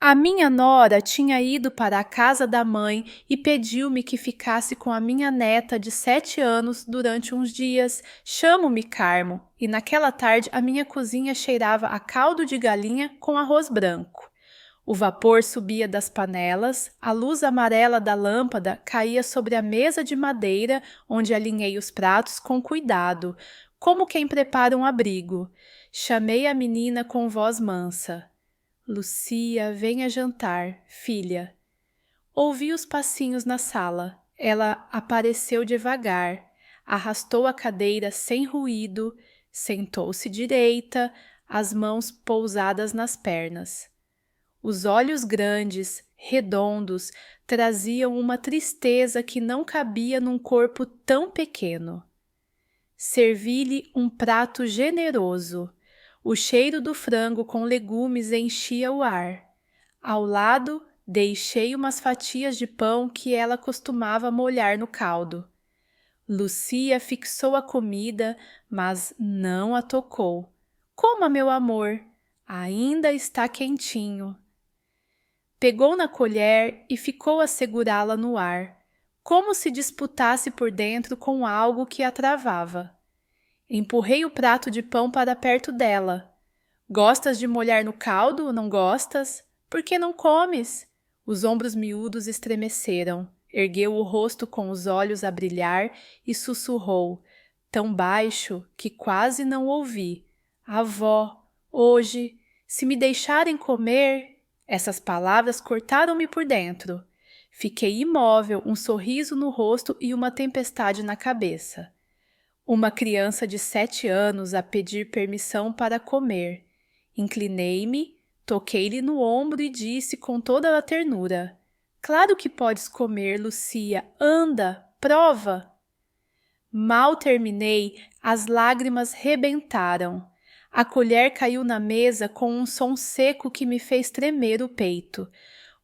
A minha nora tinha ido para a casa da mãe e pediu-me que ficasse com a minha neta de 7 anos durante uns dias. Chamo-me Carmo, e naquela tarde a minha cozinha cheirava a caldo de galinha com arroz branco. O vapor subia das panelas, a luz amarela da lâmpada caía sobre a mesa de madeira onde alinhei os pratos com cuidado, como quem prepara um abrigo. Chamei a menina com voz mansa. Lucia, venha jantar, filha. Ouvi os passinhos na sala. Ela apareceu devagar, arrastou a cadeira sem ruído, sentou-se direita, as mãos pousadas nas pernas. Os olhos grandes, redondos, traziam uma tristeza que não cabia num corpo tão pequeno. Servi-lhe um prato generoso. O cheiro do frango com legumes enchia o ar. Ao lado, deixei umas fatias de pão que ela costumava molhar no caldo. Lucia fixou a comida, mas não a tocou. Coma, meu amor, ainda está quentinho. Pegou na colher e ficou a segurá-la no ar, como se disputasse por dentro com algo que a travava. Empurrei o prato de pão para perto dela. Gostas de molhar no caldo ou não gostas? Por que não comes? Os ombros miúdos estremeceram. Ergueu o rosto com os olhos a brilhar e sussurrou, tão baixo que quase não ouvi. Avó, hoje, se me deixarem comer... Essas palavras cortaram-me por dentro. Fiquei imóvel, um sorriso no rosto e uma tempestade na cabeça. Uma criança de 7 anos a pedir permissão para comer. Inclinei-me, toquei-lhe no ombro e disse com toda a ternura: Claro que podes comer, Lucia. Anda, prova. Mal terminei, as lágrimas rebentaram. A colher caiu na mesa com um som seco que me fez tremer o peito.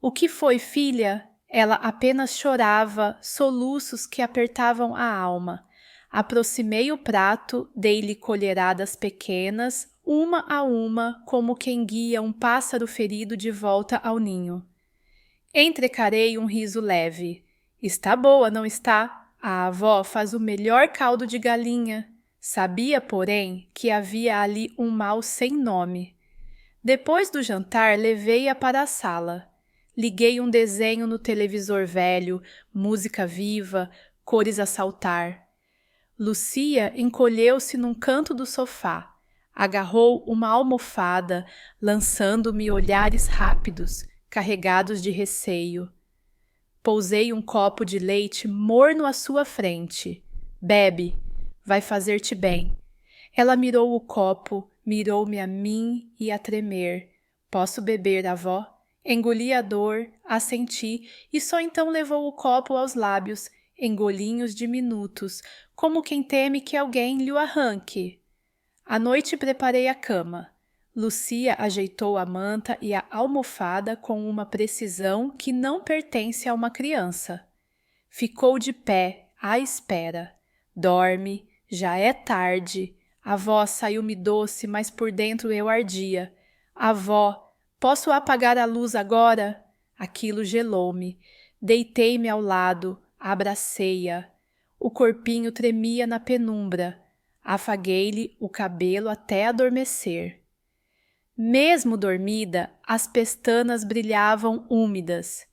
O que foi, filha? Ela apenas chorava, soluços que apertavam a alma. Aproximei o prato, dei-lhe colheradas pequenas, uma a uma, como quem guia um pássaro ferido de volta ao ninho. Entrecarei um riso leve. Está boa, não está? A avó faz o melhor caldo de galinha. Sabia, porém, que havia ali um mal sem nome. Depois do jantar, levei-a para a sala. Liguei um desenho no televisor velho, música viva, cores a saltar. Lucia encolheu-se num canto do sofá. Agarrou uma almofada, lançando-me olhares rápidos, carregados de receio. Pousei um copo de leite morno à sua frente. Bebe. Vai fazer-te bem. Ela mirou o copo, mirou-me a mim e a tremer. Posso beber, avó? Engoli a dor, assenti e só então levou o copo aos lábios, em golinhos diminutos, como quem teme que alguém lhe o arranque. À noite preparei a cama. Lucia ajeitou a manta e a almofada com uma precisão que não pertence a uma criança. Ficou de pé, à espera. Dorme. Já é tarde. A voz saiu-me doce, mas por dentro eu ardia. Avó, posso apagar a luz agora? Aquilo gelou-me. Deitei-me ao lado, abracei-a. O corpinho tremia na penumbra. Afaguei-lhe o cabelo até adormecer. Mesmo dormida, as pestanas brilhavam úmidas.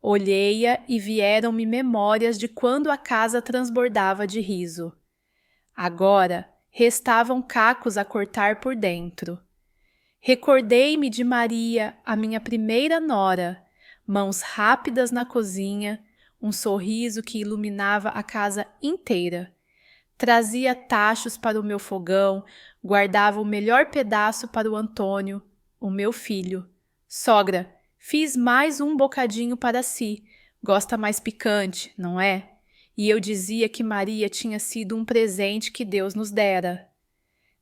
Olhei-a e vieram-me memórias de quando a casa transbordava de riso. Agora, restavam cacos a cortar por dentro. Recordei-me de Maria, a minha primeira nora, mãos rápidas na cozinha, um sorriso que iluminava a casa inteira. Trazia tachos para o meu fogão, guardava o melhor pedaço para o Antônio, o meu filho. Sogra, fiz mais um bocadinho para si. Gosta mais picante, não é? E eu dizia que Maria tinha sido um presente que Deus nos dera.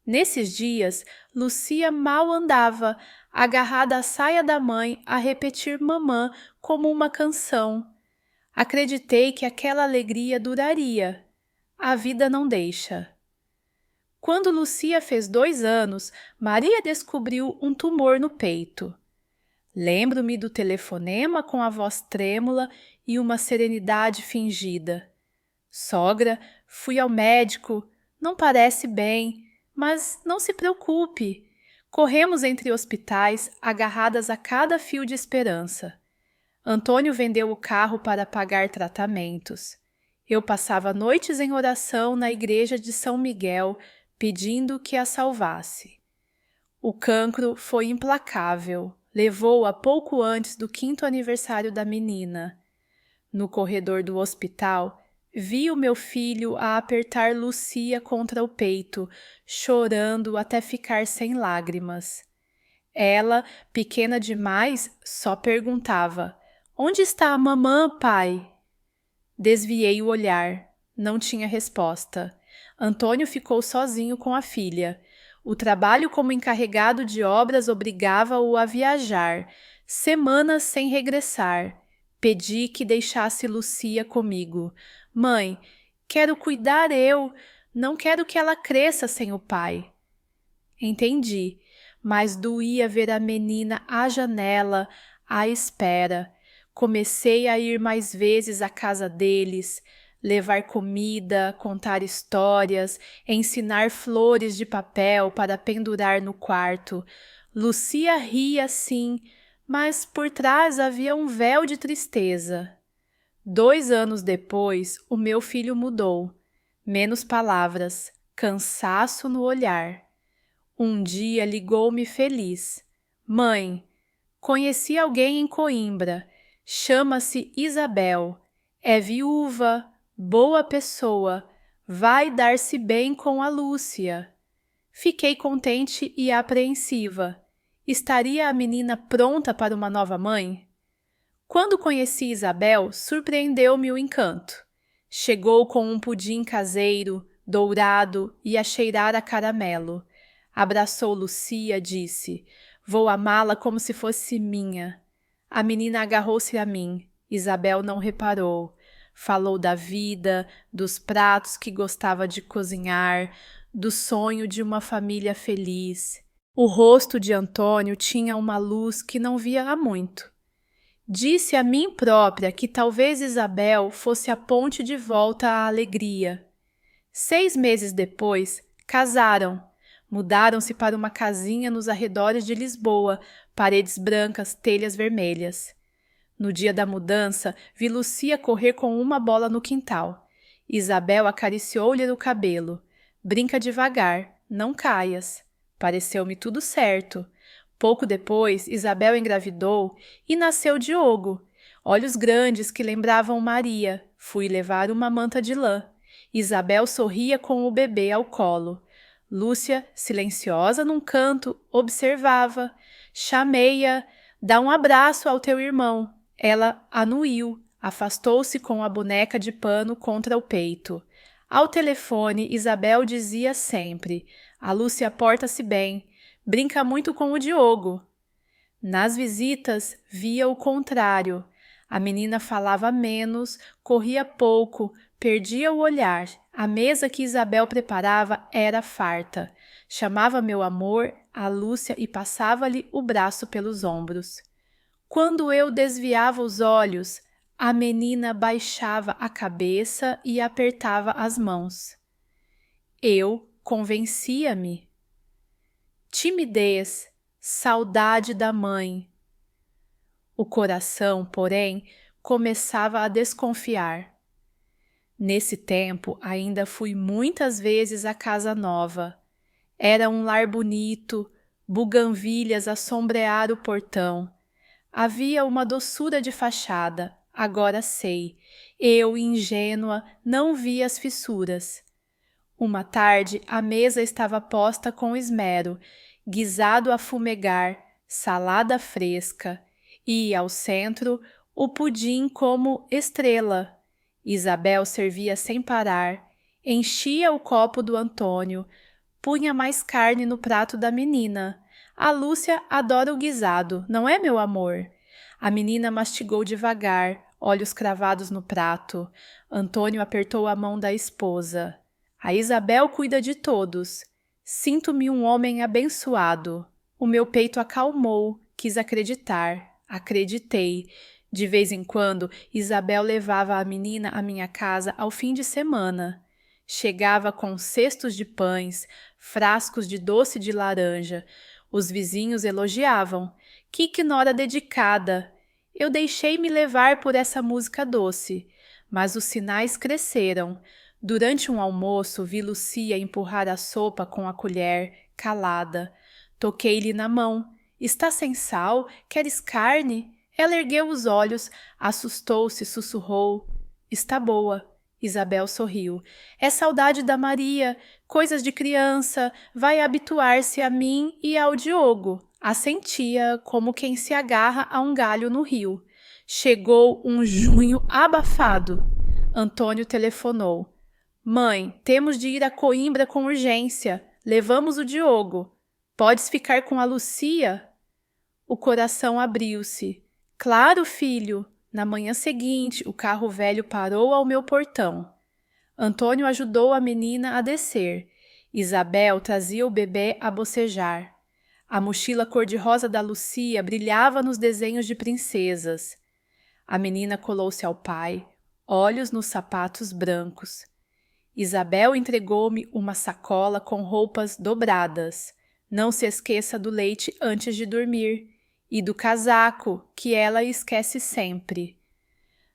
Nesses dias, Lucia mal andava, agarrada à saia da mãe, a repetir mamã como uma canção. Acreditei que aquela alegria duraria. A vida não deixa. Quando Lucia fez 2 anos, Maria descobriu um tumor no peito. Lembro-me do telefonema com a voz trêmula e uma serenidade fingida. Sogra, fui ao médico, não parece bem, mas não se preocupe. Corremos entre hospitais, agarradas a cada fio de esperança. Antônio vendeu o carro para pagar tratamentos. Eu passava noites em oração na igreja de São Miguel, pedindo que a salvasse. O cancro foi implacável, levou-a pouco antes do 5º aniversário da menina. No corredor do hospital, vi o meu filho a apertar Lucia contra o peito, chorando até ficar sem lágrimas. Ela, pequena demais, só perguntava: "Onde está a mamã, pai?" Desviei o olhar. Não tinha resposta. Antônio ficou sozinho com a filha. O trabalho como encarregado de obras obrigava-o a viajar, semanas sem regressar. Pedi que deixasse Lucia comigo. "Mãe, quero cuidar eu, não quero que ela cresça sem o pai." Entendi, mas doía ver a menina à janela, à espera. Comecei a ir mais vezes à casa deles, levar comida, contar histórias, ensinar flores de papel para pendurar no quarto. Lucia ria sim, mas por trás havia um véu de tristeza. 2 anos depois, o meu filho mudou. Menos palavras, cansaço no olhar. Um dia ligou-me feliz. "Mãe, conheci alguém em Coimbra. Chama-se Isabel. É viúva, boa pessoa. Vai dar-se bem com a Lúcia." Fiquei contente e apreensiva. Estaria a menina pronta para uma nova mãe? Quando conheci Isabel, surpreendeu-me o encanto. Chegou com um pudim caseiro, dourado e a cheirar a caramelo. Abraçou Lucia, disse: "Vou amá-la como se fosse minha." A menina agarrou-se a mim. Isabel não reparou. Falou da vida, dos pratos que gostava de cozinhar, do sonho de uma família feliz. O rosto de Antônio tinha uma luz que não via há muito. Disse a mim própria que talvez Isabel fosse a ponte de volta à alegria. 6 meses depois, casaram. Mudaram-se para uma casinha nos arredores de Lisboa, paredes brancas, telhas vermelhas. No dia da mudança, vi Lucia correr com uma bola no quintal. Isabel acariciou-lhe o cabelo. "Brinca devagar, não caias." Pareceu-me tudo certo. Pouco depois, Isabel engravidou e nasceu Diogo. Olhos grandes que lembravam Maria. Fui levar uma manta de lã. Isabel sorria com o bebê ao colo. Lúcia, silenciosa num canto, observava. Chamei-a: "Dá um abraço ao teu irmão." Ela anuiu, afastou-se com a boneca de pano contra o peito. Ao telefone, Isabel dizia sempre: "A Lúcia porta-se bem, brinca muito com o Diogo." Nas visitas, via o contrário. A menina falava menos, corria pouco, perdia o olhar. A mesa que Isabel preparava era farta. Chamava meu amor a Lúcia e passava-lhe o braço pelos ombros. Quando eu desviava os olhos, a menina baixava a cabeça e apertava as mãos. Eu convencia-me. Timidez, saudade da mãe. O coração, porém, começava a desconfiar. Nesse tempo, ainda fui muitas vezes à casa nova. Era um lar bonito, buganvílias a sombrear o portão. Havia uma doçura de fachada, agora sei. Eu, ingênua, não vi as fissuras. Uma tarde, a mesa estava posta com esmero, guisado a fumegar, salada fresca, e, ao centro, o pudim como estrela. Isabel servia sem parar, enchia o copo do Antônio, punha mais carne no prato da menina. A Lúcia adora o guisado, não é, meu amor? A menina mastigou devagar, olhos cravados no prato. Antônio apertou a mão da esposa. A Isabel cuida de todos. Sinto-me um homem abençoado. O meu peito acalmou quis acreditar. Acreditei. De vez em quando, Isabel levava a menina à minha casa ao fim de semana. Chegava com cestos de pães, frascos de doce de laranja. Os vizinhos elogiavam. Que ignora dedicada! Eu deixei-me levar por essa música doce, mas os sinais cresceram. Durante um almoço, vi Lucia empurrar a sopa com a colher, calada. Toquei-lhe na mão. Está sem sal? Queres carne? Ela ergueu os olhos, assustou-se, sussurrou. Está boa. Isabel sorriu. É saudade da Maria, coisas de criança, vai habituar-se a mim e ao Diogo. Assentia, como quem se agarra a um galho no rio. Chegou um junho abafado. Antônio telefonou. Mãe, temos de ir a Coimbra com urgência. Levamos o Diogo. Podes ficar com a Lucia? O coração abriu-se. Claro, filho. Na manhã seguinte, o carro velho parou ao meu portão. Antônio ajudou a menina a descer. Isabel trazia o bebê a bocejar. A mochila cor-de-rosa da Lucia brilhava nos desenhos de princesas. A menina colou-se ao pai, olhos nos sapatos brancos. Isabel entregou-me uma sacola com roupas dobradas. Não se esqueça do leite antes de dormir. E do casaco, que ela esquece sempre.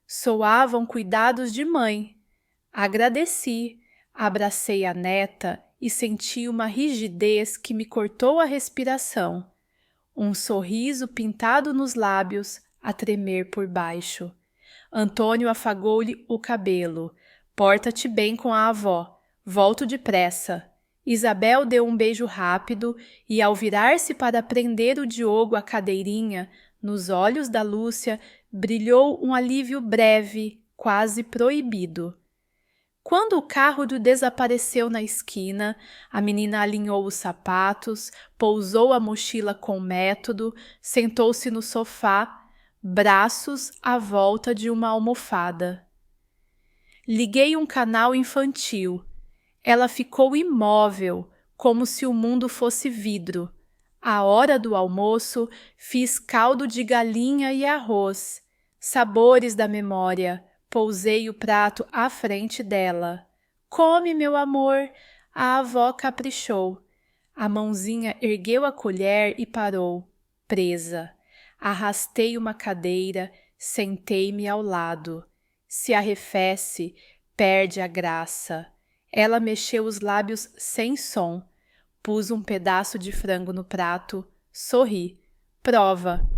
Soavam cuidados de mãe. Agradeci, abracei a neta e senti uma rigidez que me cortou a respiração. Um sorriso pintado nos lábios, a tremer por baixo. Antônio afagou-lhe o cabelo. Porta-te bem com a avó. Volto depressa. Isabel deu um beijo rápido e, ao virar-se para prender o Diogo à cadeirinha, nos olhos da Lúcia brilhou um alívio breve, quase proibido. Quando o carro desapareceu na esquina, a menina alinhou os sapatos, pousou a mochila com método, sentou-se no sofá, braços à volta de uma almofada. Liguei um canal infantil. Ela ficou imóvel, como se o mundo fosse vidro. À hora do almoço, fiz caldo de galinha e arroz. Sabores da memória. Pousei o prato à frente dela. Come, meu amor. A avó caprichou. A mãozinha ergueu a colher e parou, presa. Arrastei uma cadeira, sentei-me ao lado. Se arrefece, perde a graça. Ela mexeu os lábios sem som. Pus um pedaço de frango no prato, sorri. Prova.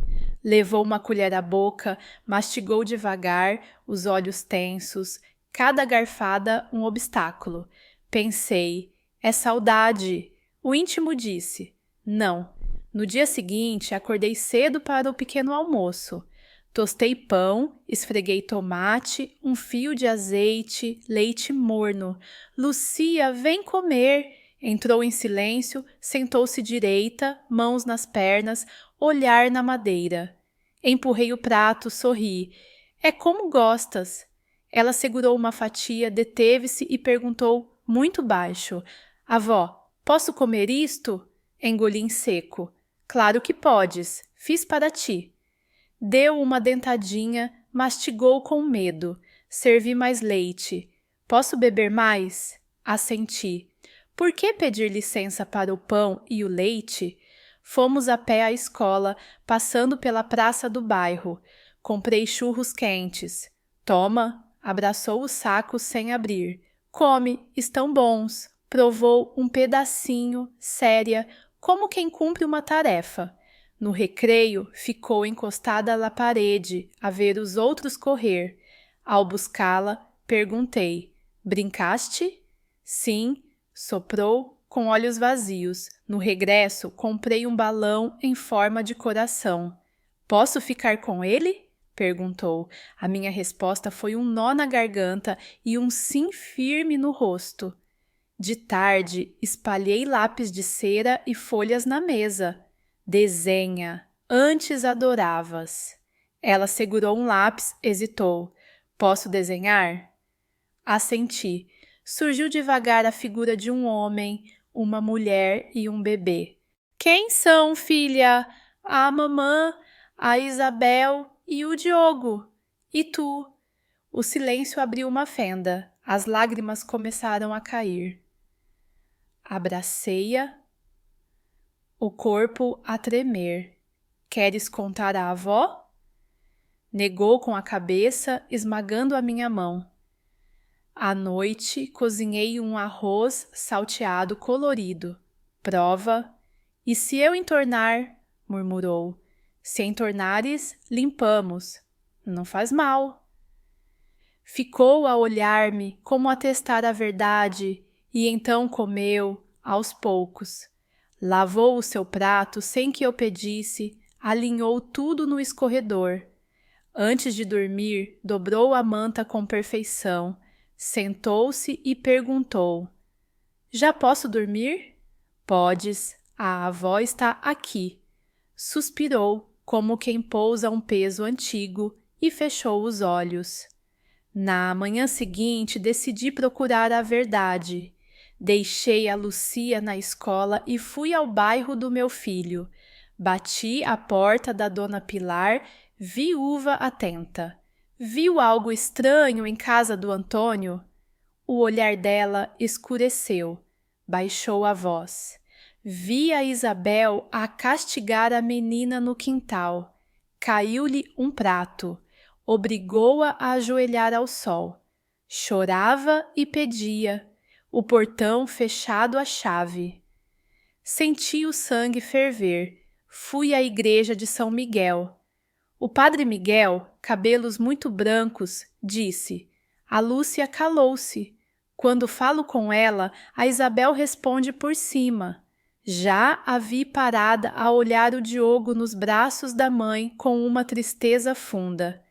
Levou uma colher à boca, mastigou devagar, os olhos tensos, cada garfada um obstáculo. Pensei, é saudade. O íntimo disse, não. No dia seguinte, acordei cedo para o pequeno almoço. Tostei pão, esfreguei tomate, um fio de azeite, leite morno. Lucia, vem comer! Entrou em silêncio, sentou-se direita, mãos nas pernas, olhar na madeira. Empurrei o prato, sorri. É como gostas. Ela segurou uma fatia, deteve-se e perguntou, muito baixo. Avó, posso comer isto? Engoli em seco. Claro que podes. Fiz para ti. Deu uma dentadinha, mastigou com medo. Servi mais leite. Posso beber mais? Assenti. Por que pedir licença para o pão e o leite? Fomos a pé à escola, passando pela praça do bairro. Comprei churros quentes. Toma, abraçou o saco sem abrir. Come, estão bons. Provou um pedacinho, séria, como quem cumpre uma tarefa. No recreio, ficou encostada na parede, a ver os outros correr. Ao buscá-la, perguntei, brincaste? Sim, soprou com olhos vazios. No regresso, comprei um balão em forma de coração. Posso ficar com ele? Perguntou. A minha resposta foi um nó na garganta e um sim firme no rosto. De tarde, espalhei lápis de cera e folhas na mesa. Desenha. Antes adoravas. Ela segurou um lápis, hesitou. Posso desenhar? Assenti. Surgiu devagar a figura de um homem, uma mulher e um bebê. Quem são, filha? A mamã, a Isabel e o Diogo. E tu? O silêncio abriu uma fenda. As lágrimas começaram a cair. Abracei-a, o corpo a tremer. Queres contar à avó? Negou com a cabeça, esmagando a minha mão. À noite, cozinhei um arroz salteado colorido. Prova. E se eu entornar? Murmurou. Se entornares, limpamos. Não faz mal. Ficou a olhar-me como a testar a verdade e então comeu, aos poucos. Lavou o seu prato sem que eu pedisse, alinhou tudo no escorredor. Antes de dormir, dobrou a manta com perfeição, sentou-se e perguntou: Já posso dormir? Podes, a avó está aqui. Suspirou, como quem pousa um peso antigo, e fechou os olhos. Na manhã seguinte, decidi procurar a verdade. Deixei a Lucia na escola e fui ao bairro do meu filho. Bati à porta da dona Pilar, viúva atenta. Viu algo estranho em casa do Antônio? O olhar dela escureceu. Baixou a voz. Vi a Isabel a castigar a menina no quintal. Caiu-lhe um prato. Obrigou-a a ajoelhar ao sol. Chorava e pedia, o portão fechado à chave. Senti o sangue ferver. Fui à igreja de São Miguel. O padre Miguel, cabelos muito brancos, disse: A Lúcia calou-se. Quando falo com ela, a Isabel responde por cima. Já a vi parada a olhar o Diogo nos braços da mãe com uma tristeza funda.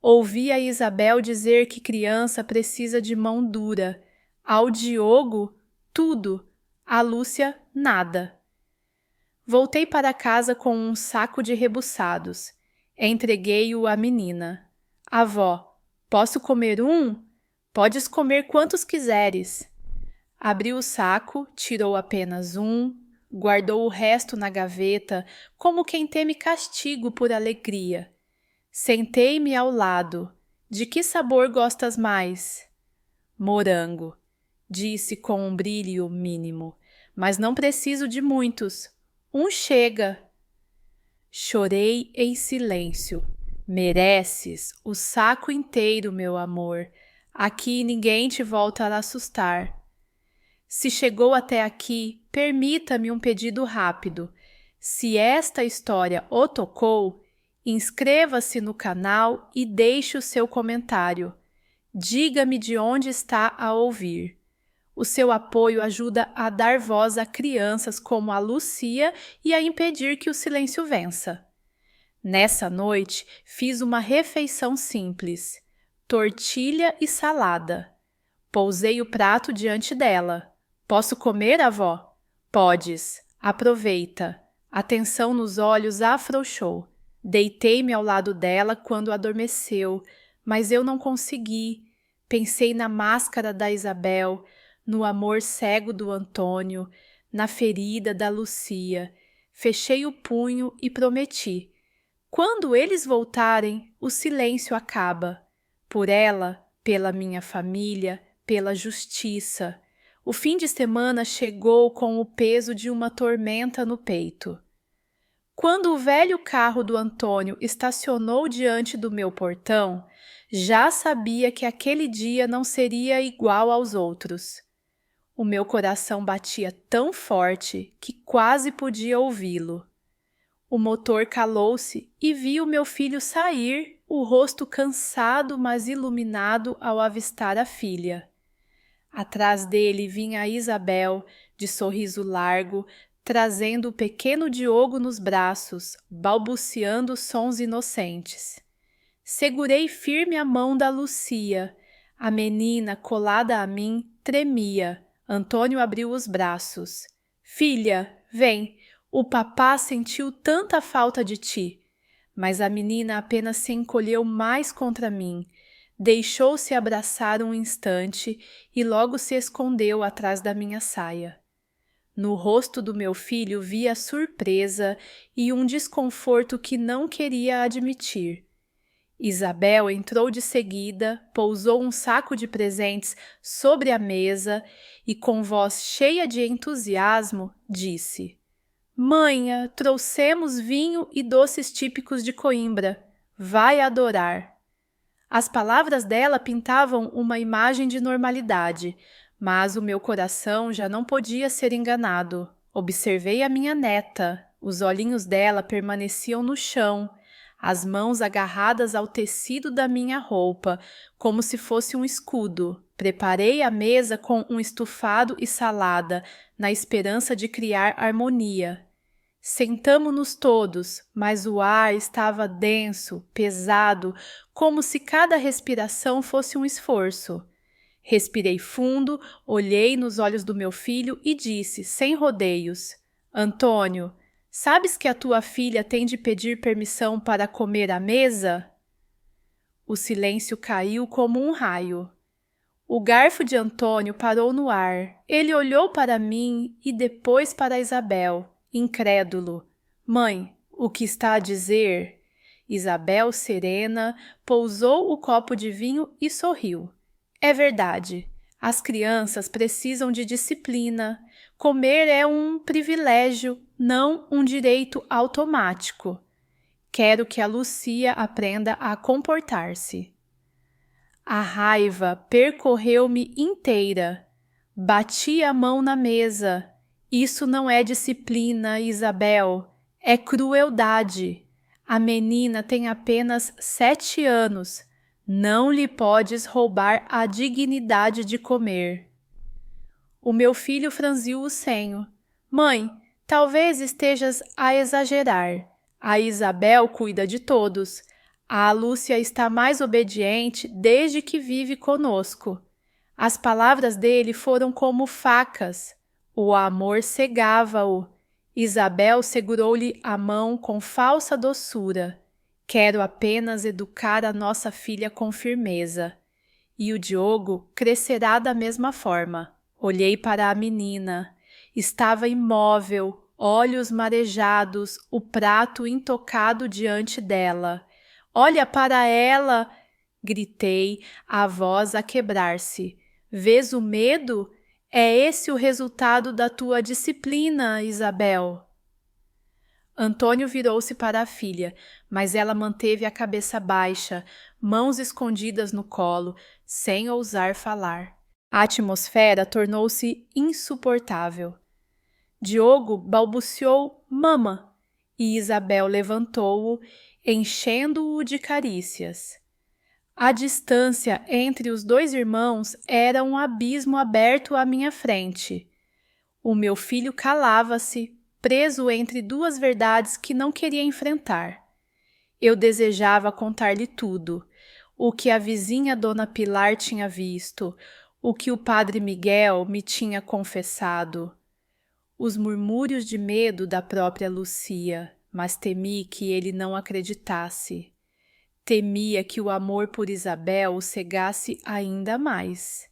Ouvi a Isabel dizer que criança precisa de mão dura. Ao Diogo, tudo. A Lúcia, nada. Voltei para casa com um saco de rebuçados. Entreguei-o à menina. Avó, posso comer um? Podes comer quantos quiseres. Abriu o saco, tirou apenas um, guardou o resto na gaveta, como quem teme castigo por alegria. Sentei-me ao lado. De que sabor gostas mais? Morango, disse com um brilho mínimo. Mas não preciso de muitos. Um chega. Chorei em silêncio. Mereces o saco inteiro, meu amor. Aqui ninguém te volta a assustar. Se chegou até aqui, permita-me um pedido rápido. Se esta história o tocou, inscreva-se no canal e deixe o seu comentário. Diga-me de onde está a ouvir. O seu apoio ajuda a dar voz a crianças como a Lucia e a impedir que o silêncio vença. Nessa noite, fiz uma refeição simples: tortilha e salada. Pousei o prato diante dela. Posso comer, avó? Podes. Aproveita. A tensão nos olhos afrouxou. Deitei-me ao lado dela quando adormeceu, mas eu não consegui. Pensei na máscara da Isabel, no amor cego do Antônio, na ferida da Lucia. Fechei o punho e prometi: quando eles voltarem, o silêncio acaba. Por ela, pela minha família, pela justiça. O fim de semana chegou com o peso de uma tormenta no peito. Quando o velho carro do Antônio estacionou diante do meu portão, já sabia que aquele dia não seria igual aos outros. O meu coração batia tão forte que quase podia ouvi-lo. O motor calou-se e vi o meu filho sair, o rosto cansado mas iluminado ao avistar a filha. Atrás dele vinha a Isabel, de sorriso largo, trazendo o pequeno Diogo nos braços, balbuciando sons inocentes. Segurei firme a mão da Lucia. A menina, colada a mim, tremia. Antônio abriu os braços. Filha, vem, o papá sentiu tanta falta de ti. Mas a menina apenas se encolheu mais contra mim. Deixou-se abraçar um instante e logo se escondeu atrás da minha saia. No rosto do meu filho via surpresa e um desconforto que não queria admitir. Isabel entrou de seguida, pousou um saco de presentes sobre a mesa e, com voz cheia de entusiasmo, disse: Mãe, trouxemos vinho e doces típicos de Coimbra. Vai adorar. As palavras dela pintavam uma imagem de normalidade, mas o meu coração já não podia ser enganado. Observei a minha neta. Os olhinhos dela permaneciam no chão, as mãos agarradas ao tecido da minha roupa, como se fosse um escudo. Preparei a mesa com um estufado e salada, na esperança de criar harmonia. Sentamo-nos todos, mas o ar estava denso, pesado, como se cada respiração fosse um esforço. Respirei fundo, olhei nos olhos do meu filho e disse, sem rodeios: Antônio, sabes que a tua filha tem de pedir permissão para comer à mesa? O silêncio caiu como um raio. O garfo de Antônio parou no ar. Ele olhou para mim e depois para Isabel, incrédulo. Mãe, o que está a dizer? Isabel, serena, pousou o copo de vinho e sorriu. É verdade. As crianças precisam de disciplina. Comer é um privilégio, não um direito automático. Quero que a Lucia aprenda a comportar-se. A raiva percorreu-me inteira. Bati a mão na mesa. Isso não é disciplina, Isabel. É crueldade. A menina tem apenas 7 anos. Não lhe podes roubar a dignidade de comer. O meu filho franziu o senho. Mãe, talvez estejas a exagerar. A Isabel cuida de todos. A Lúcia está mais obediente desde que vive conosco. As palavras dele foram como facas. O amor cegava-o. Isabel segurou-lhe a mão com falsa doçura. Quero apenas educar a nossa filha com firmeza. E o Diogo crescerá da mesma forma. Olhei para a menina. Estava imóvel, olhos marejados, o prato intocado diante dela. Olha para ela! Gritei, a voz a quebrar-se. Vês o medo? É esse o resultado da tua disciplina, Isabel. Antônio virou-se para a filha, mas ela manteve a cabeça baixa, mãos escondidas no colo, sem ousar falar. A atmosfera tornou-se insuportável. Diogo balbuciou mama e Isabel levantou-o, enchendo-o de carícias. A distância entre os dois irmãos era um abismo aberto à minha frente. O meu filho calava-se, preso entre duas verdades que não queria enfrentar. Eu desejava contar-lhe tudo, o que a vizinha Dona Pilar tinha visto, o que o padre Miguel me tinha confessado. Os murmúrios de medo da própria Lucia, mas temi que ele não acreditasse. Temia que o amor por Isabel o cegasse ainda mais.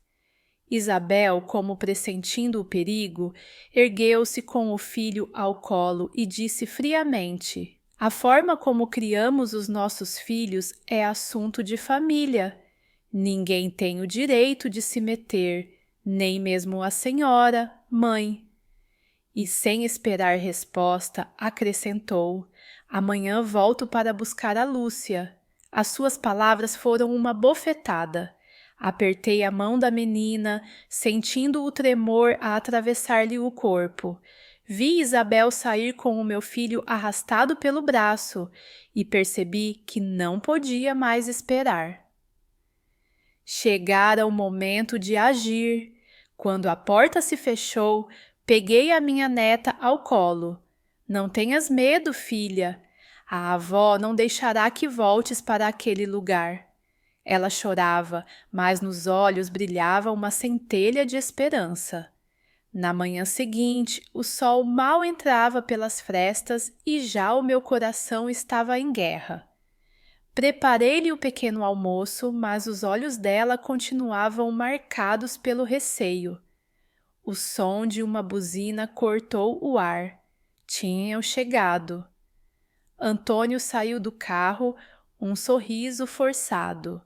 Isabel, como pressentindo o perigo, ergueu-se com o filho ao colo e disse friamente: A forma como criamos os nossos filhos é assunto de família. Ninguém tem o direito de se meter, nem mesmo a senhora, mãe. E sem esperar resposta, acrescentou: Amanhã volto para buscar a Lúcia. As suas palavras foram uma bofetada. Apertei a mão da menina, sentindo o tremor a atravessar-lhe o corpo. Vi Isabel sair com o meu filho arrastado pelo braço e percebi que não podia mais esperar. Chegara o momento de agir. Quando a porta se fechou, peguei a minha neta ao colo. Não tenhas medo, filha. A avó não deixará que voltes para aquele lugar. Ela chorava, mas nos olhos brilhava uma centelha de esperança. Na manhã seguinte, o sol mal entrava pelas frestas e já o meu coração estava em guerra. Preparei-lhe o pequeno almoço, mas os olhos dela continuavam marcados pelo receio. O som de uma buzina cortou o ar. Tinham chegado. Antônio saiu do carro, um sorriso forçado.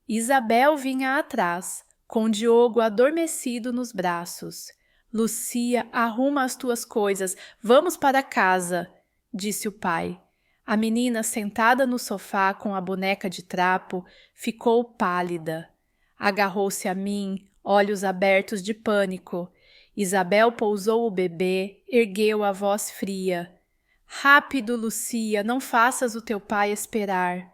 Isabel vinha atrás, com Diogo adormecido nos braços. Lucia, arruma as tuas coisas, vamos para casa, disse o pai. A menina, sentada no sofá com a boneca de trapo, ficou pálida. Agarrou-se a mim, olhos abertos de pânico. Isabel pousou o bebê, ergueu a voz fria. Rápido, Lucia, não faças o teu pai esperar.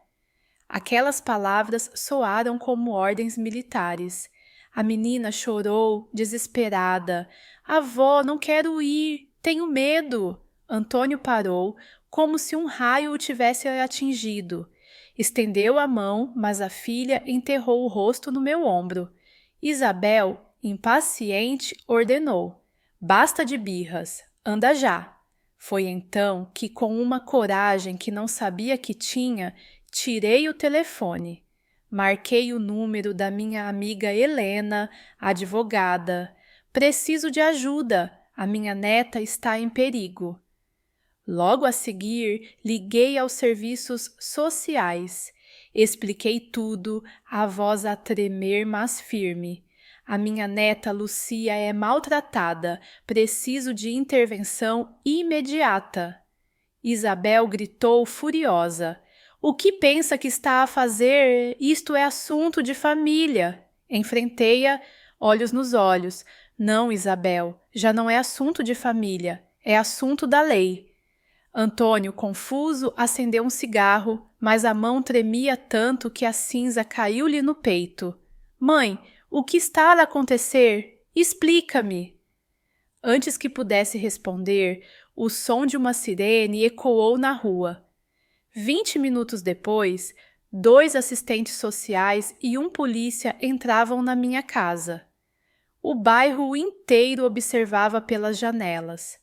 Aquelas palavras soaram como ordens militares. A menina chorou, desesperada. Avó, não quero ir, tenho medo. Antônio parou, como se um raio o tivesse atingido. Estendeu a mão, mas a filha enterrou o rosto no meu ombro. Isabel, impaciente, ordenou. Basta de birras, anda já. Foi então que, com uma coragem que não sabia que tinha, tirei o telefone. Marquei o número da minha amiga Helena, advogada. Preciso de ajuda, a minha neta está em perigo. Logo a seguir, liguei aos serviços sociais. Expliquei tudo, a voz a tremer, mas firme. A minha neta Lucia é maltratada, preciso de intervenção imediata. Isabel gritou furiosa. O que pensa que está a fazer? Isto é assunto de família. Enfrentei-a, olhos nos olhos. Não, Isabel, já não é assunto de família, é assunto da lei. Antônio, confuso, acendeu um cigarro, mas a mão tremia tanto que a cinza caiu-lhe no peito. Mãe, o que está a acontecer? Explica-me. Antes que pudesse responder, o som de uma sirene ecoou na rua. 20 minutos depois, 2 assistentes sociais e um polícia entravam na minha casa. O bairro inteiro observava pelas janelas.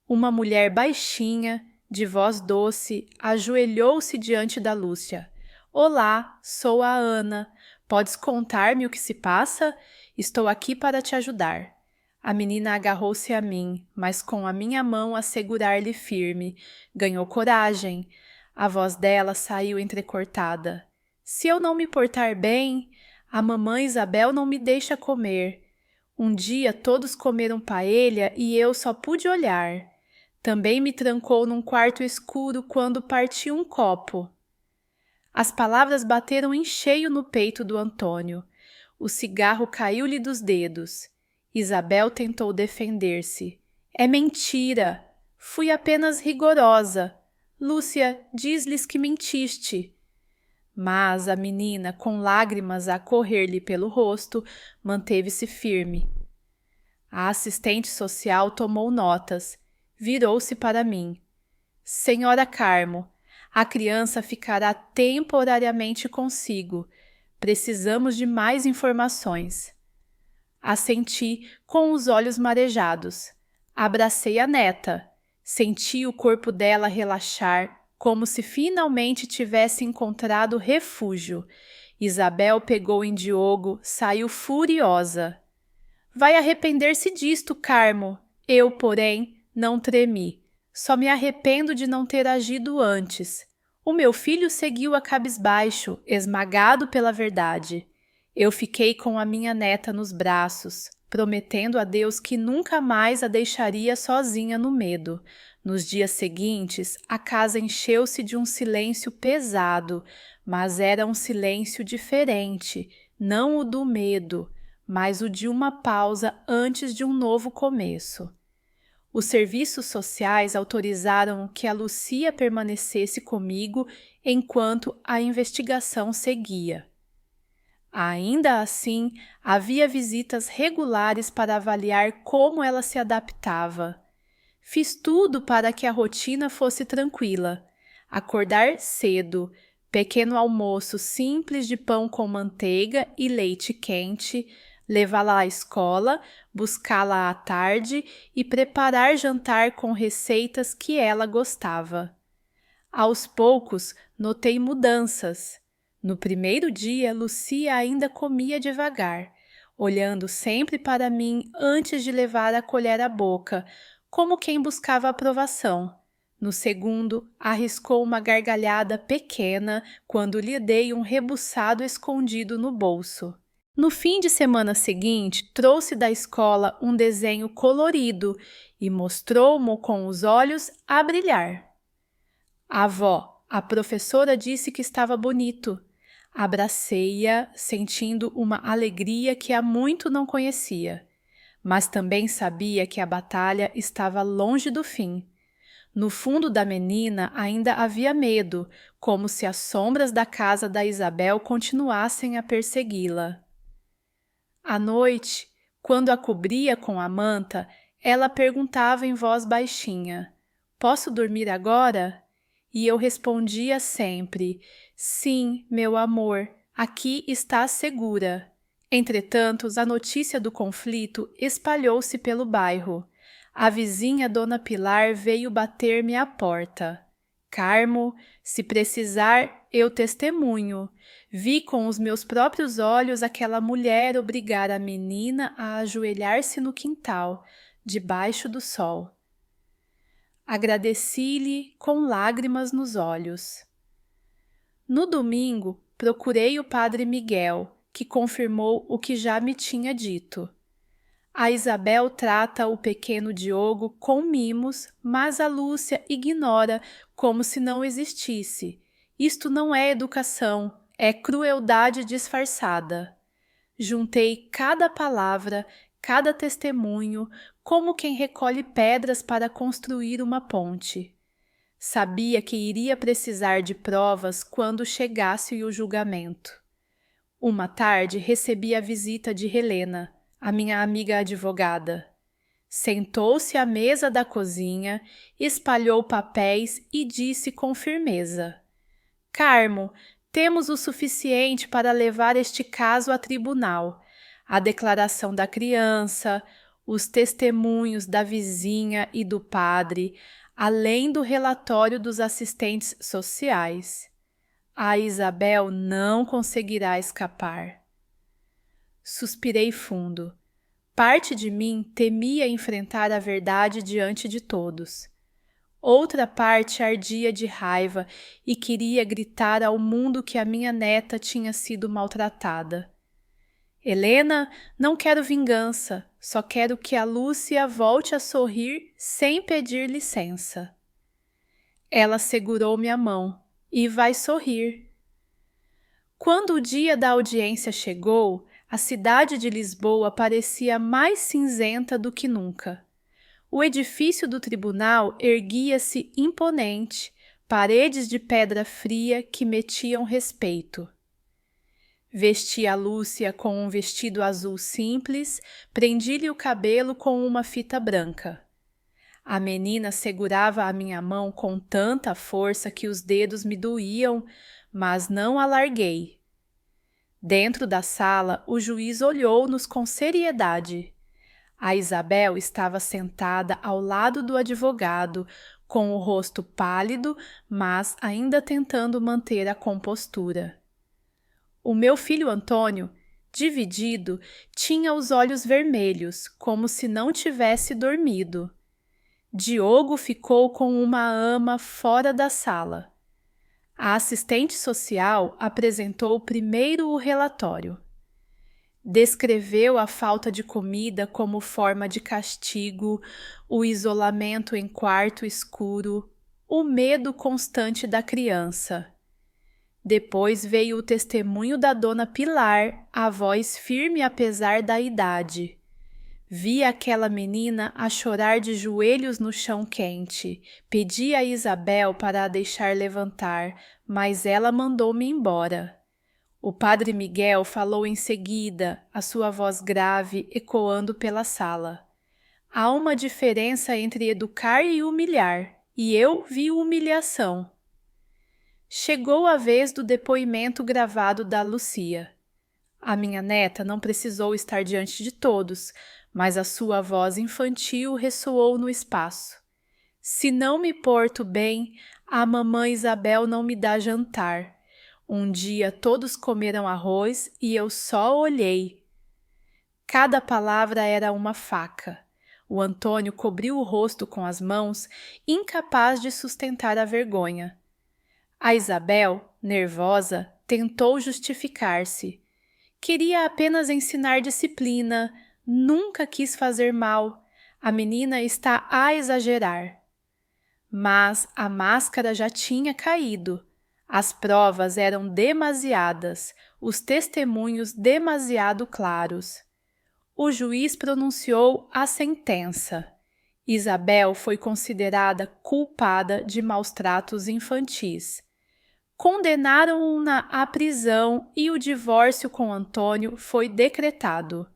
Uma mulher baixinha, de voz doce, ajoelhou-se diante da Lúcia. Olá, sou a Ana. Podes contar-me o que se passa? Estou aqui para te ajudar. A menina agarrou-se a mim, mas com a minha mão a segurar-lhe firme. Ganhou coragem. A voz dela saiu entrecortada. Se eu não me portar bem, a mamãe Isabel não me deixa comer. Um dia todos comeram paella e eu só pude olhar. Também me trancou num quarto escuro quando parti um copo. As palavras bateram em cheio no peito do Antônio. O cigarro caiu-lhe dos dedos. Isabel tentou defender-se. É mentira. Fui apenas rigorosa. Lúcia, diz-lhes que mentiste. Mas a menina, com lágrimas a correr-lhe pelo rosto, manteve-se firme. A assistente social tomou notas. Virou-se para mim. Senhora Carmo, a criança ficará temporariamente consigo. Precisamos de mais informações. Assenti com os olhos marejados. Abracei a neta. Senti o corpo dela relaxar, como se finalmente tivesse encontrado refúgio. Isabel pegou em Diogo, saiu furiosa. Vai arrepender-se disto, Carmo. Eu, porém, não tremi. Só me arrependo de não ter agido antes. O meu filho seguiu a cabisbaixo, esmagado pela verdade. Eu fiquei com a minha neta nos braços, prometendo a Deus que nunca mais a deixaria sozinha no medo. Nos dias seguintes, a casa encheu-se de um silêncio pesado, mas era um silêncio diferente, não o do medo, mas o de uma pausa antes de um novo começo. Os serviços sociais autorizaram que a Lucia permanecesse comigo enquanto a investigação seguia. Ainda assim, havia visitas regulares para avaliar como ela se adaptava. Fiz tudo para que a rotina fosse tranquila. Acordar cedo, pequeno almoço simples de pão com manteiga e leite quente, levá-la à escola, buscá-la à tarde e preparar jantar com receitas que ela gostava. Aos poucos, notei mudanças. No primeiro dia, Lucia ainda comia devagar. olhando sempre para mim antes de levar a colher à boca, como quem buscava aprovação. No segundo, arriscou uma gargalhada pequena quando lhe dei um rebuçado escondido no bolso. No fim de semana seguinte, trouxe da escola um desenho colorido e mostrou-mo com os olhos a brilhar. Avó, a professora disse que estava bonito. Abracei-a, sentindo uma alegria que há muito não conhecia. Mas também sabia que a batalha estava longe do fim. No fundo da menina ainda havia medo, como se as sombras da casa da Isabel continuassem a persegui-la. À noite, quando a cobria com a manta, ela perguntava em voz baixinha: "Posso dormir agora?" E eu respondia sempre: "Sim, meu amor, aqui estás segura." Entretanto, a notícia do conflito espalhou-se pelo bairro. A vizinha Dona Pilar veio bater-me à porta. "Carmo, se precisar, eu testemunho. Vi com os meus próprios olhos aquela mulher obrigar a menina a ajoelhar-se no quintal, debaixo do sol." Agradeci-lhe com lágrimas nos olhos. No domingo, procurei o padre Miguel, que confirmou o que já me tinha dito. A Isabel trata o pequeno Diogo com mimos, mas a Lúcia ignora como se não existisse. Isto não é educação, é crueldade disfarçada. Juntei cada palavra, cada testemunho, como quem recolhe pedras para construir uma ponte. Sabia que iria precisar de provas quando chegasse o julgamento. Uma tarde recebi a visita de Helena, a minha amiga advogada. Sentou-se à mesa da cozinha, espalhou papéis e disse com firmeza: "Carmo, temos o suficiente para levar este caso a tribunal. A declaração da criança, os testemunhos da vizinha e do padre, além do relatório dos assistentes sociais. A Isabel não conseguirá escapar." Suspirei fundo. Parte de mim temia enfrentar a verdade diante de todos. Outra parte ardia de raiva e queria gritar ao mundo que a minha neta tinha sido maltratada. "Helena, não quero vingança, só quero que a Lúcia volte a sorrir sem pedir licença." Ela segurou minha mão. "E vai sorrir." Quando o dia da audiência chegou, a cidade de Lisboa parecia mais cinzenta do que nunca. O edifício do tribunal erguia-se imponente, paredes de pedra fria que metiam respeito. Vesti a Lúcia com um vestido azul simples, prendi-lhe o cabelo com uma fita branca. A menina segurava a minha mão com tanta força que os dedos me doíam, mas não a larguei. Dentro da sala, o juiz olhou-nos com seriedade. A Isabel estava sentada ao lado do advogado, com o rosto pálido, mas ainda tentando manter a compostura. O meu filho Antônio, dividido, tinha os olhos vermelhos, como se não tivesse dormido. Diogo ficou com uma ama fora da sala. A assistente social apresentou primeiro o relatório. Descreveu a falta de comida como forma de castigo, o isolamento em quarto escuro, o medo constante da criança. Depois veio o testemunho da Dona Pilar, a voz firme apesar da idade. Vi aquela menina a chorar de joelhos no chão quente. Pedi a Isabel para a deixar levantar, mas ela mandou-me embora. O padre Miguel falou em seguida, a sua voz grave ecoando pela sala. Há uma diferença entre educar e humilhar, e eu vi humilhação. Chegou a vez do depoimento gravado da Lúcia. A minha neta não precisou estar diante de todos, mas a sua voz infantil ressoou no espaço. "Se não me porto bem, a mamãe Isabel não me dá jantar. Um dia todos comeram arroz e eu só olhei." Cada palavra era uma faca. O Antônio cobriu o rosto com as mãos, incapaz de sustentar a vergonha. A Isabel, nervosa, tentou justificar-se. Queria apenas ensinar disciplina, nunca quis fazer mal. A menina está a exagerar. Mas a máscara já tinha caído. As provas eram demasiadas, os testemunhos demasiado claros. O juiz pronunciou a sentença. Isabel foi considerada culpada de maus-tratos infantis. Condenaram-na à prisão e o divórcio com Antônio foi decretado.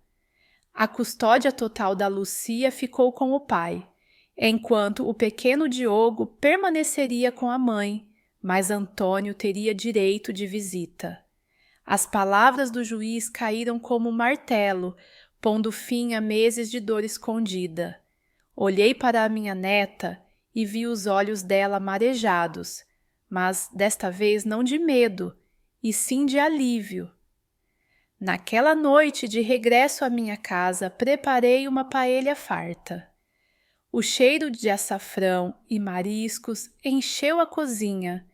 A custódia total da Lucia ficou com o pai, enquanto o pequeno Diogo permaneceria com a mãe, mas Antônio teria direito de visita. As palavras do juiz caíram como um martelo, pondo fim a meses de dor escondida. Olhei para a minha neta e vi os olhos dela marejados, mas desta vez não de medo, e sim de alívio. Naquela noite, de regresso à minha casa, preparei uma paella farta. O cheiro de açafrão e mariscos encheu a cozinha.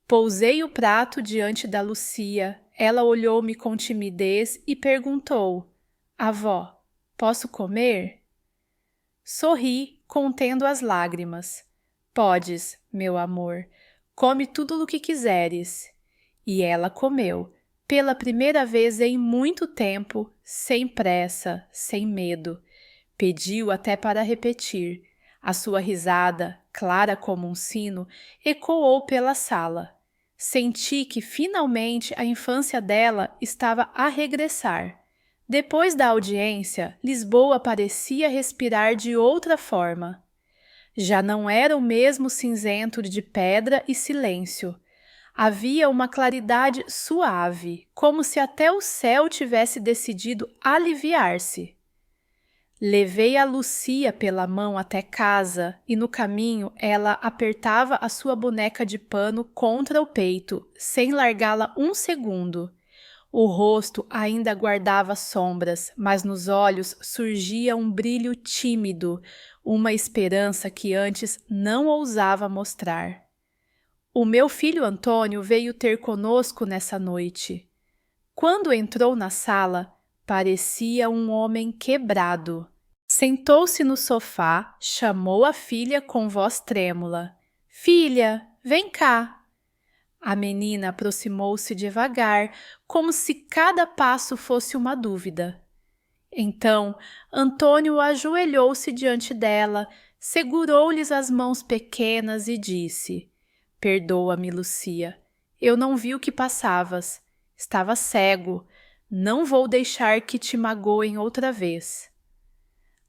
Pousei o prato diante da Lucia. Ela olhou-me com timidez e perguntou: Avó, posso comer? Sorri, contendo as lágrimas. Podes, meu amor, come tudo o que quiseres. E ela comeu, pela primeira vez em muito tempo, sem pressa, sem medo. Pediu até para repetir. A sua risada, clara como um sino, ecoou pela sala. Senti que finalmente a infância dela estava a regressar. Depois da audiência, Lisboa parecia respirar de outra forma. Já não era o mesmo cinzento de pedra e silêncio. Havia uma claridade suave, como se até o céu tivesse decidido aliviar-se. Levei a Lucia pela mão até casa e no caminho ela apertava a sua boneca de pano contra o peito, sem largá-la um segundo. O rosto ainda guardava sombras, mas nos olhos surgia um brilho tímido, uma esperança que antes não ousava mostrar. O meu filho Antônio veio ter conosco nessa noite. Quando entrou na sala, parecia um homem quebrado. Sentou-se no sofá, chamou a filha com voz trêmula. Filha, vem cá. A menina aproximou-se devagar, como se cada passo fosse uma dúvida. Então, Antônio ajoelhou-se diante dela, segurou-lhes as mãos pequenas e disse: Perdoa-me, Lucia. Eu não vi o que passavas. Estava cego. Não vou deixar que te magoem outra vez.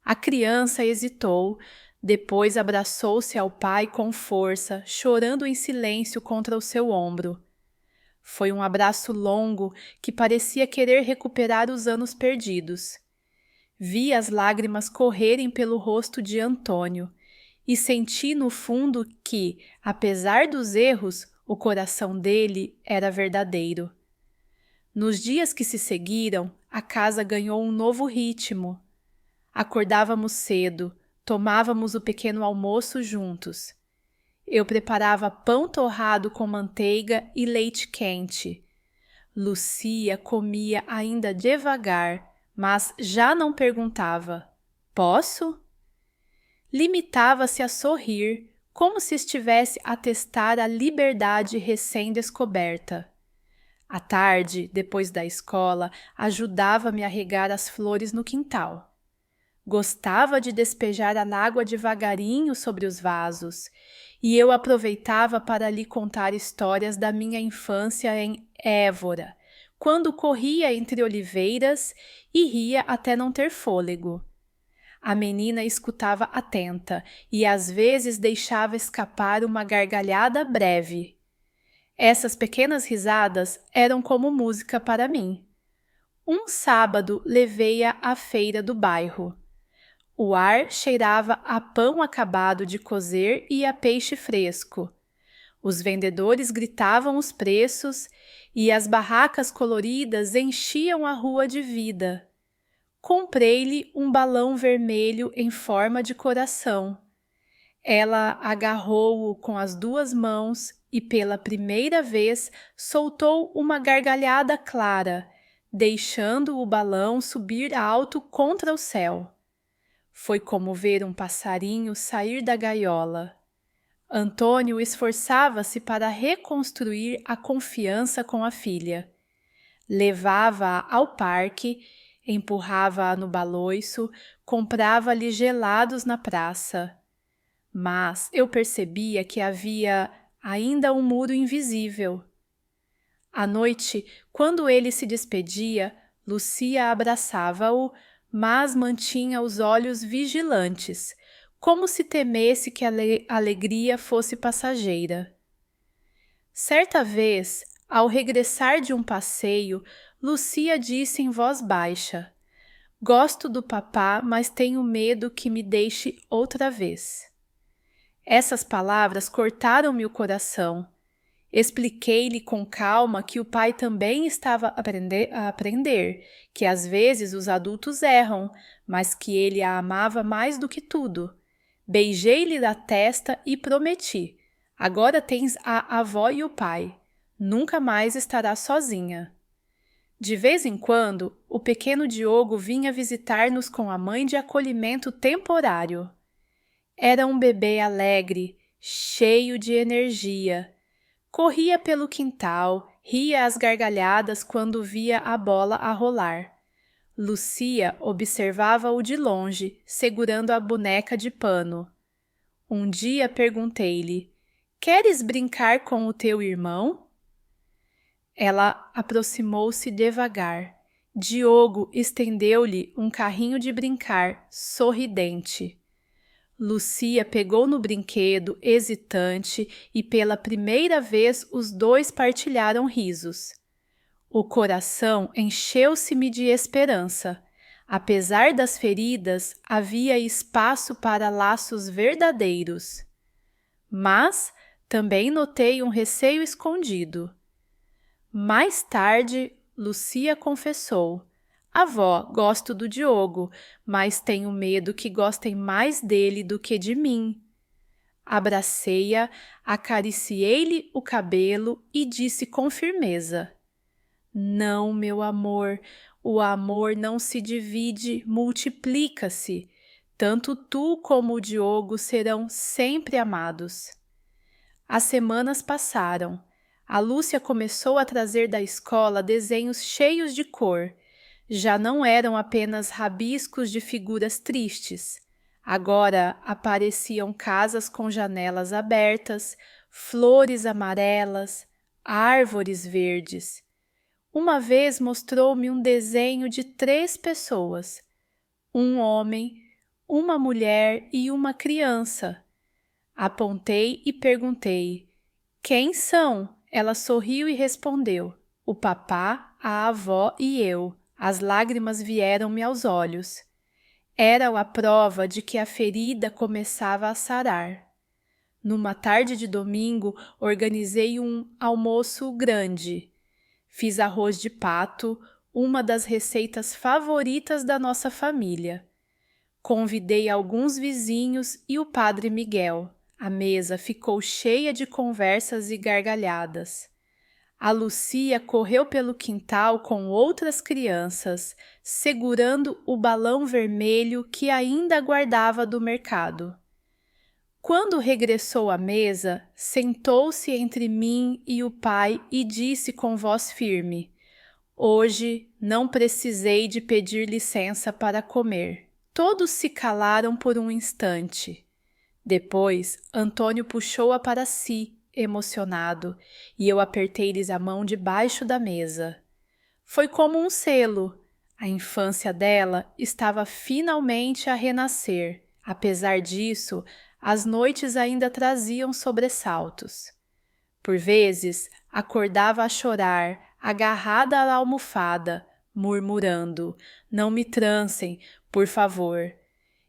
A criança hesitou, depois abraçou-se ao pai com força, chorando em silêncio contra o seu ombro. Foi um abraço longo que parecia querer recuperar os anos perdidos. Vi as lágrimas correrem pelo rosto de Antônio e senti no fundo que, apesar dos erros, o coração dele era verdadeiro. Nos dias que se seguiram, a casa ganhou um novo ritmo. Acordávamos cedo, tomávamos o pequeno almoço juntos. Eu preparava pão torrado com manteiga e leite quente. Lucia comia ainda devagar, mas já não perguntava: Posso? Limitava-se a sorrir, como se estivesse a testar a liberdade recém-descoberta. À tarde, depois da escola, ajudava-me a regar as flores no quintal. Gostava de despejar a água devagarinho sobre os vasos, e eu aproveitava para lhe contar histórias da minha infância em Évora, quando corria entre oliveiras e ria até não ter fôlego. A menina escutava atenta e às vezes deixava escapar uma gargalhada breve. Essas pequenas risadas eram como música para mim. Um sábado levei-a à feira do bairro. O ar cheirava a pão acabado de cozer e a peixe fresco. Os vendedores gritavam os preços e as barracas coloridas enchiam a rua de vida. comprei-lhe um balão vermelho em forma de coração. Ela agarrou-o com as 2 mãos e pela primeira vez soltou uma gargalhada clara, deixando o balão subir alto contra o céu. Foi como ver um passarinho sair da gaiola. Antônio esforçava-se para reconstruir a confiança com a filha. Levava-a ao parque, empurrava-a no baloiço, comprava-lhe gelados na praça. Mas eu percebia que havia ainda um muro invisível. À noite, quando ele se despedia, Lucia abraçava-o, mas mantinha os olhos vigilantes, como se temesse que a alegria fosse passageira. Certa vez, ao regressar de um passeio, Lucia disse em voz baixa: "Gosto do papá, mas tenho medo que me deixe outra vez." Essas palavras cortaram-me o coração. Expliquei-lhe com calma que o pai também estava a aprender, que às vezes os adultos erram, mas que ele a amava mais do que tudo. Beijei-lhe da testa e prometi: "Agora tens a avó e o pai. Nunca mais estarás sozinha." De vez em quando, o pequeno Diogo vinha visitar-nos com a mãe de acolhimento temporário. Era um bebê alegre, cheio de energia. Corria pelo quintal, ria às gargalhadas quando via a bola a rolar. Lucia observava-o de longe, segurando a boneca de pano. Um dia perguntei-lhe: "Queres brincar com o teu irmão?" Ela aproximou-se devagar. Diogo estendeu-lhe um carrinho de brincar, sorridente. Lucia pegou no brinquedo, hesitante, e pela primeira vez os 2 partilharam risos. O coração encheu-se-me de esperança. Apesar das feridas, havia espaço para laços verdadeiros. Mas também notei um receio escondido. Mais tarde, Lucia confessou: "Avó, gosto do Diogo, mas tenho medo que gostem mais dele do que de mim." Abracei-a, acariciei-lhe o cabelo e disse com firmeza: "Não, meu amor, o amor não se divide, multiplica-se. Tanto tu como o Diogo serão sempre amados." As semanas passaram. A Lúcia começou a trazer da escola desenhos cheios de cor. Já não eram apenas rabiscos de figuras tristes. Agora apareciam casas com janelas abertas, flores amarelas, árvores verdes. Uma vez mostrou-me um desenho de 3 pessoas: um homem, uma mulher e uma criança. Apontei e perguntei: "Quem são?" Ela sorriu e respondeu: "O papá, a avó e eu." As lágrimas vieram-me aos olhos. Era a prova de que a ferida começava a sarar. Numa tarde de domingo, organizei um almoço grande. Fiz arroz de pato, uma das receitas favoritas da nossa família. Convidei alguns vizinhos e o padre Miguel. A mesa ficou cheia de conversas e gargalhadas. A Lucia correu pelo quintal com outras crianças, segurando o balão vermelho que ainda guardava do mercado. Quando regressou à mesa, sentou-se entre mim e o pai e disse com voz firme: "Hoje não precisei de pedir licença para comer." Todos se calaram por um instante. Depois, Antônio puxou-a para si, emocionado, e eu apertei-lhes a mão debaixo da mesa. Foi como um selo. A infância dela estava finalmente a renascer. Apesar disso, as noites ainda traziam sobressaltos. Por vezes, acordava a chorar, agarrada à almofada, murmurando: "Não me trancem, por favor."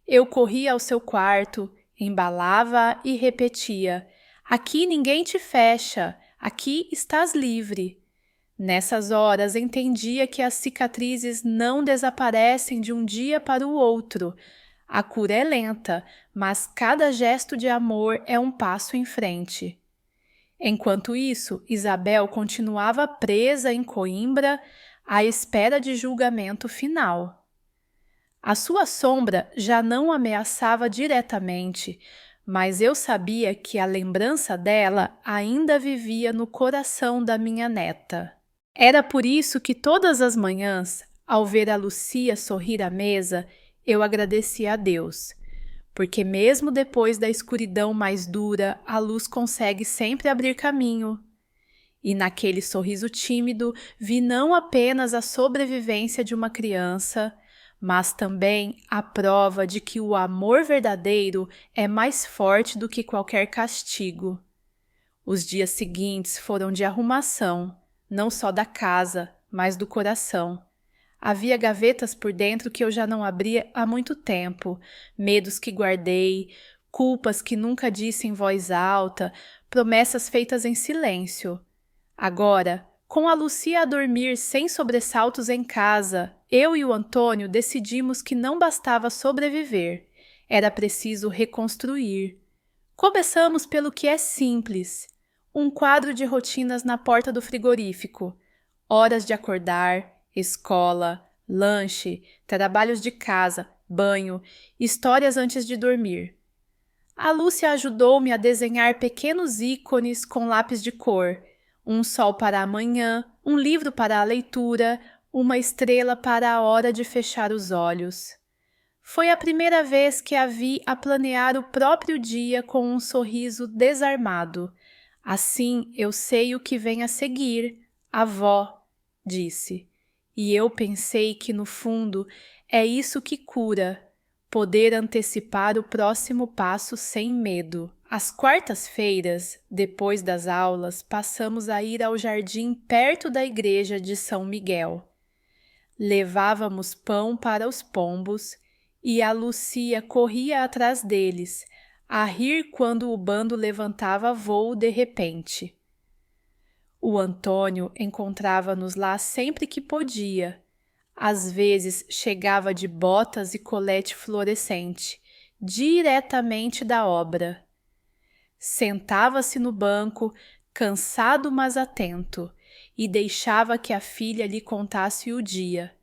Eu corria ao seu quarto, embalava-a e repetia: "Aqui ninguém te fecha, aqui estás livre." Nessas horas entendia que as cicatrizes não desaparecem de um dia para o outro. A cura é lenta, mas cada gesto de amor é um passo em frente. Enquanto isso, Isabel continuava presa em Coimbra, à espera de julgamento final. A sua sombra já não ameaçava diretamente, mas eu sabia que a lembrança dela ainda vivia no coração da minha neta. Era por isso que todas as manhãs, ao ver a Lucia sorrir à mesa, eu agradecia a Deus, porque mesmo depois da escuridão mais dura, a luz consegue sempre abrir caminho. E naquele sorriso tímido vi não apenas a sobrevivência de uma criança, mas também a prova de que o amor verdadeiro é mais forte do que qualquer castigo. Os dias seguintes foram de arrumação, não só da casa, mas do coração. Havia gavetas por dentro que eu já não abria há muito tempo, medos que guardei, culpas que nunca disse em voz alta, promessas feitas em silêncio. Agora, com a Lucia a dormir sem sobressaltos em casa, eu e o Antônio decidimos que não bastava sobreviver, era preciso reconstruir. Começamos pelo que é simples, um quadro de rotinas na porta do frigorífico, horas de acordar, escola, lanche, trabalhos de casa, banho, histórias antes de dormir. A Lúcia ajudou-me a desenhar pequenos ícones com lápis de cor, um sol para amanhã, um livro para a leitura, uma estrela para a hora de fechar os olhos. Foi a primeira vez que a vi a planear o próprio dia com um sorriso desarmado. Assim eu sei o que vem a seguir, avó, disse. E eu pensei que, no fundo, é isso que cura, poder antecipar o próximo passo sem medo. Às quartas-feiras, depois das aulas, passamos a ir ao jardim perto da igreja de São Miguel. Levávamos pão para os pombos e a Lucia corria atrás deles, a rir quando o bando levantava voo de repente. O Antônio encontrava-nos lá sempre que podia. Às vezes chegava de botas e colete fluorescente, diretamente da obra. Sentava-se no banco, cansado mas atento, e deixava que a filha lhe contasse o dia.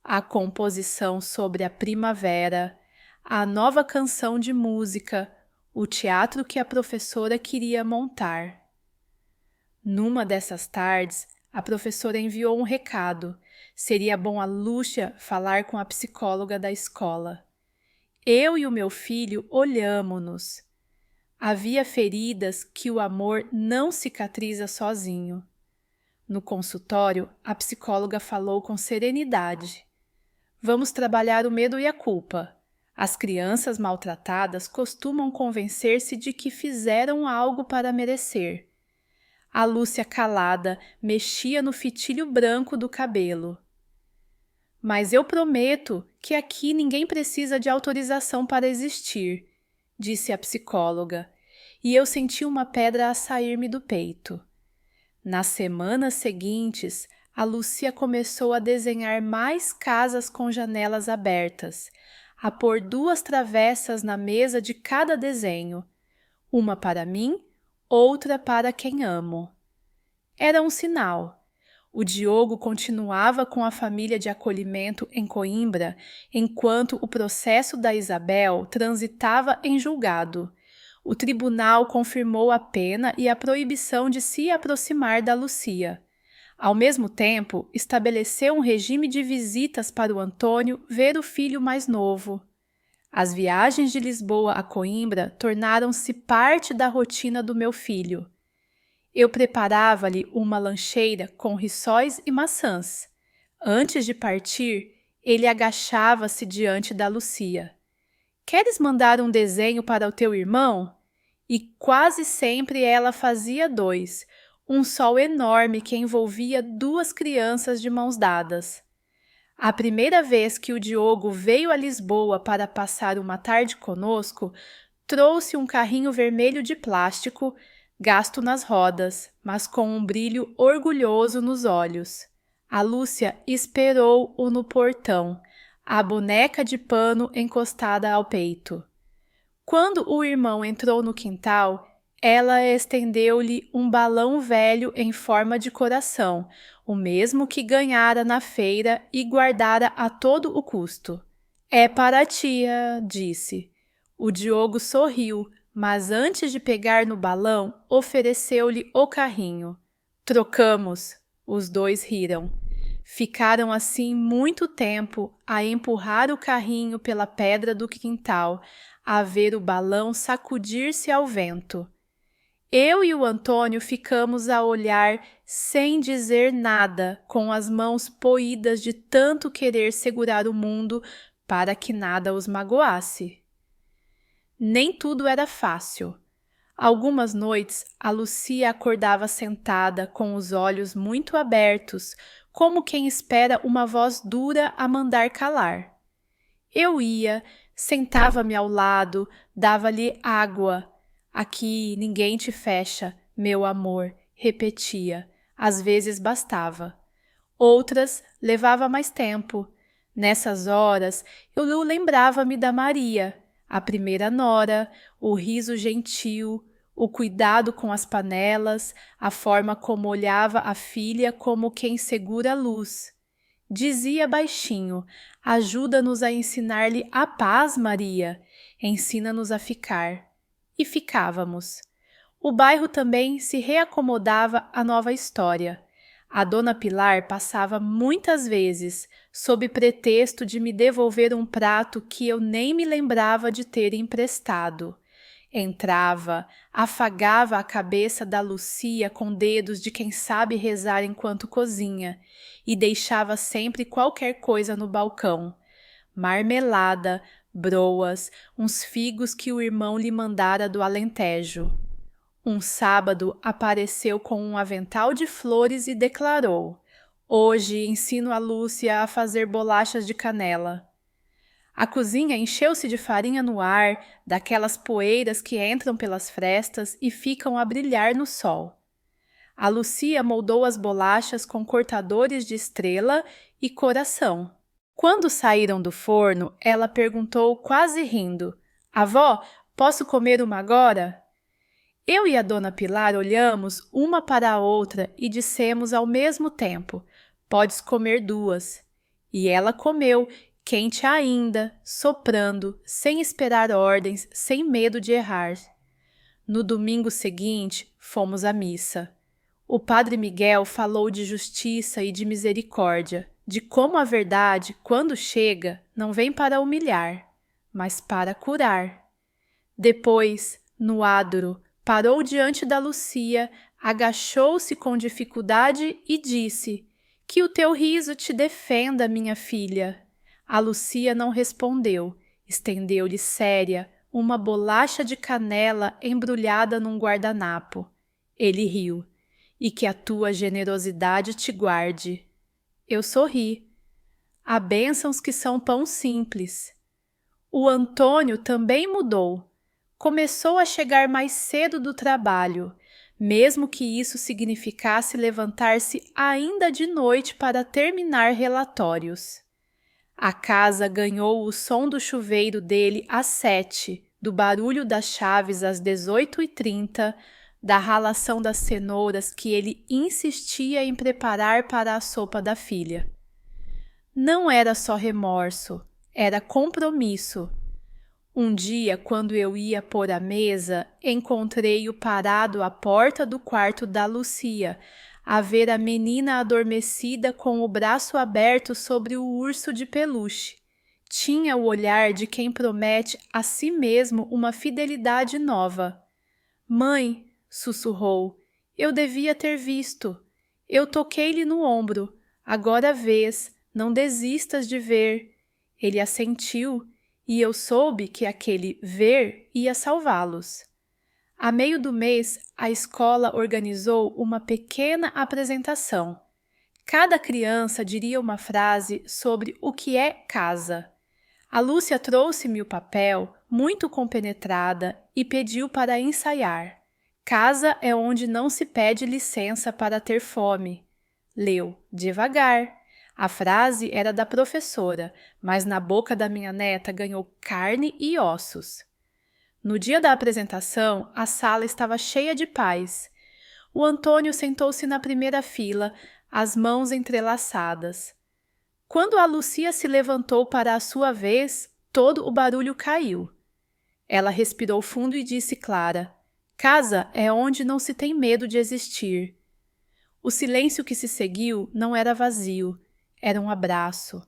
A composição sobre a primavera, a nova canção de música, o teatro que a professora queria montar. Numa dessas tardes, a professora enviou um recado. Seria bom a Lúcia falar com a psicóloga da escola. Eu e o meu filho olhamo-nos. Havia feridas que o amor não cicatriza sozinho. No consultório, a psicóloga falou com serenidade. Vamos trabalhar o medo e a culpa. As crianças maltratadas costumam convencer-se de que fizeram algo para merecer. A Lúcia, calada, mexia no fitilho branco do cabelo. Mas eu prometo que aqui ninguém precisa de autorização para existir, disse a psicóloga, e eu senti uma pedra a sair-me do peito. Nas semanas seguintes, a Lúcia começou a desenhar mais casas com janelas abertas, a pôr 2 travessas na mesa de cada desenho, uma para mim, outra para quem amo. Era um sinal. O Diogo continuava com a família de acolhimento em Coimbra, enquanto o processo da Isabel transitava em julgado. O tribunal confirmou a pena e a proibição de se aproximar da Lucia. Ao mesmo tempo, estabeleceu um regime de visitas para o Antônio ver o filho mais novo. As viagens de Lisboa a Coimbra tornaram-se parte da rotina do meu filho. Eu preparava-lhe uma lancheira com rissóis e maçãs. Antes de partir, ele agachava-se diante da Lucia. Queres mandar um desenho para o teu irmão? E quase sempre ela fazia 2, um sol enorme que envolvia 2 crianças de mãos dadas. A primeira vez que o Diogo veio a Lisboa para passar uma tarde conosco, trouxe um carrinho vermelho de plástico, gasto nas rodas, mas com um brilho orgulhoso nos olhos. A Lúcia esperou-o no portão, a boneca de pano encostada ao peito. Quando o irmão entrou no quintal, ela estendeu-lhe um balão velho em forma de coração, o mesmo que ganhara na feira e guardara a todo o custo. É para a tia, disse. O Diogo sorriu, mas antes de pegar no balão, ofereceu-lhe o carrinho. Trocamos. Os dois riram. Ficaram assim muito tempo a empurrar o carrinho pela pedra do quintal, a ver o balão sacudir-se ao vento. Eu e o Antônio ficamos a olhar sem dizer nada, com as mãos poídas de tanto querer segurar o mundo para que nada os magoasse. Nem tudo era fácil. Algumas noites, a Lúcia acordava sentada com os olhos muito abertos, como quem espera uma voz dura a mandar calar. Eu ia, sentava-me ao lado, dava-lhe água. Aqui ninguém te fecha, meu amor, repetia. Às vezes bastava. Outras levava mais tempo. Nessas horas, eu lembrava-me da Maria, a primeira nora, o riso gentil, o cuidado com as panelas, a forma como olhava a filha como quem segura a luz. Dizia baixinho: ajuda-nos a ensinar-lhe a paz, Maria, ensina-nos a ficar. E ficávamos. O bairro também se reacomodava à nova história. A dona Pilar passava muitas vezes, sob pretexto de me devolver um prato que eu nem me lembrava de ter emprestado. Entrava, afagava a cabeça da Lúcia com dedos de quem sabe rezar enquanto cozinha, e deixava sempre qualquer coisa no balcão. Marmelada, broas, uns figos que o irmão lhe mandara do Alentejo. Um sábado apareceu com um avental de flores e declarou: hoje ensino a Lúcia a fazer bolachas de canela. A cozinha encheu-se de farinha no ar, daquelas poeiras que entram pelas frestas e ficam a brilhar no sol. A Lúcia moldou as bolachas com cortadores de estrela e coração. Quando saíram do forno, ela perguntou quase rindo: avó, posso comer uma agora? Eu e a dona Pilar olhamos uma para a outra e dissemos ao mesmo tempo: podes comer duas. E ela comeu, quente ainda, soprando, sem esperar ordens, sem medo de errar. No domingo seguinte, fomos à missa. O padre Miguel falou de justiça e de misericórdia, de como a verdade, quando chega, não vem para humilhar, mas para curar. Depois, no adro, parou diante da Lúcia, agachou-se com dificuldade e disse: que o teu riso te defenda, minha filha. A Lúcia não respondeu, estendeu-lhe séria uma bolacha de canela embrulhada num guardanapo. Ele riu: e que a tua generosidade te guarde. Eu sorri. Há bênçãos que são pão simples. O Antônio também mudou. Começou a chegar mais cedo do trabalho, mesmo que isso significasse levantar-se ainda de noite para terminar relatórios. A casa ganhou o som do chuveiro dele às 7, do barulho das chaves às 18h30, da ralação das cenouras que ele insistia em preparar para a sopa da filha. Não era só remorso, era compromisso. Um dia, quando eu ia pôr a mesa, encontrei-o parado à porta do quarto da Lúcia, a ver a menina adormecida com o braço aberto sobre o urso de peluche. Tinha o olhar de quem promete a si mesmo uma fidelidade nova. Mãe, sussurrou, eu devia ter visto. Eu toquei-lhe no ombro. Agora vês, não desistas de ver. Ele assentiu, e eu soube que aquele ver ia salvá-los. A meio do mês, a escola organizou uma pequena apresentação. Cada criança diria uma frase sobre o que é casa. A Lúcia trouxe-me o papel, muito compenetrada, e pediu para ensaiar. Casa é onde não se pede licença para ter fome. Leu devagar. A frase era da professora, mas na boca da minha neta ganhou carne e ossos. No dia da apresentação, a sala estava cheia de pais. O Antônio sentou-se na primeira fila, as mãos entrelaçadas. Quando a Lucia se levantou para a sua vez, todo o barulho caiu. Ela respirou fundo e disse clara: casa é onde não se tem medo de existir. O silêncio que se seguiu não era vazio, era um abraço.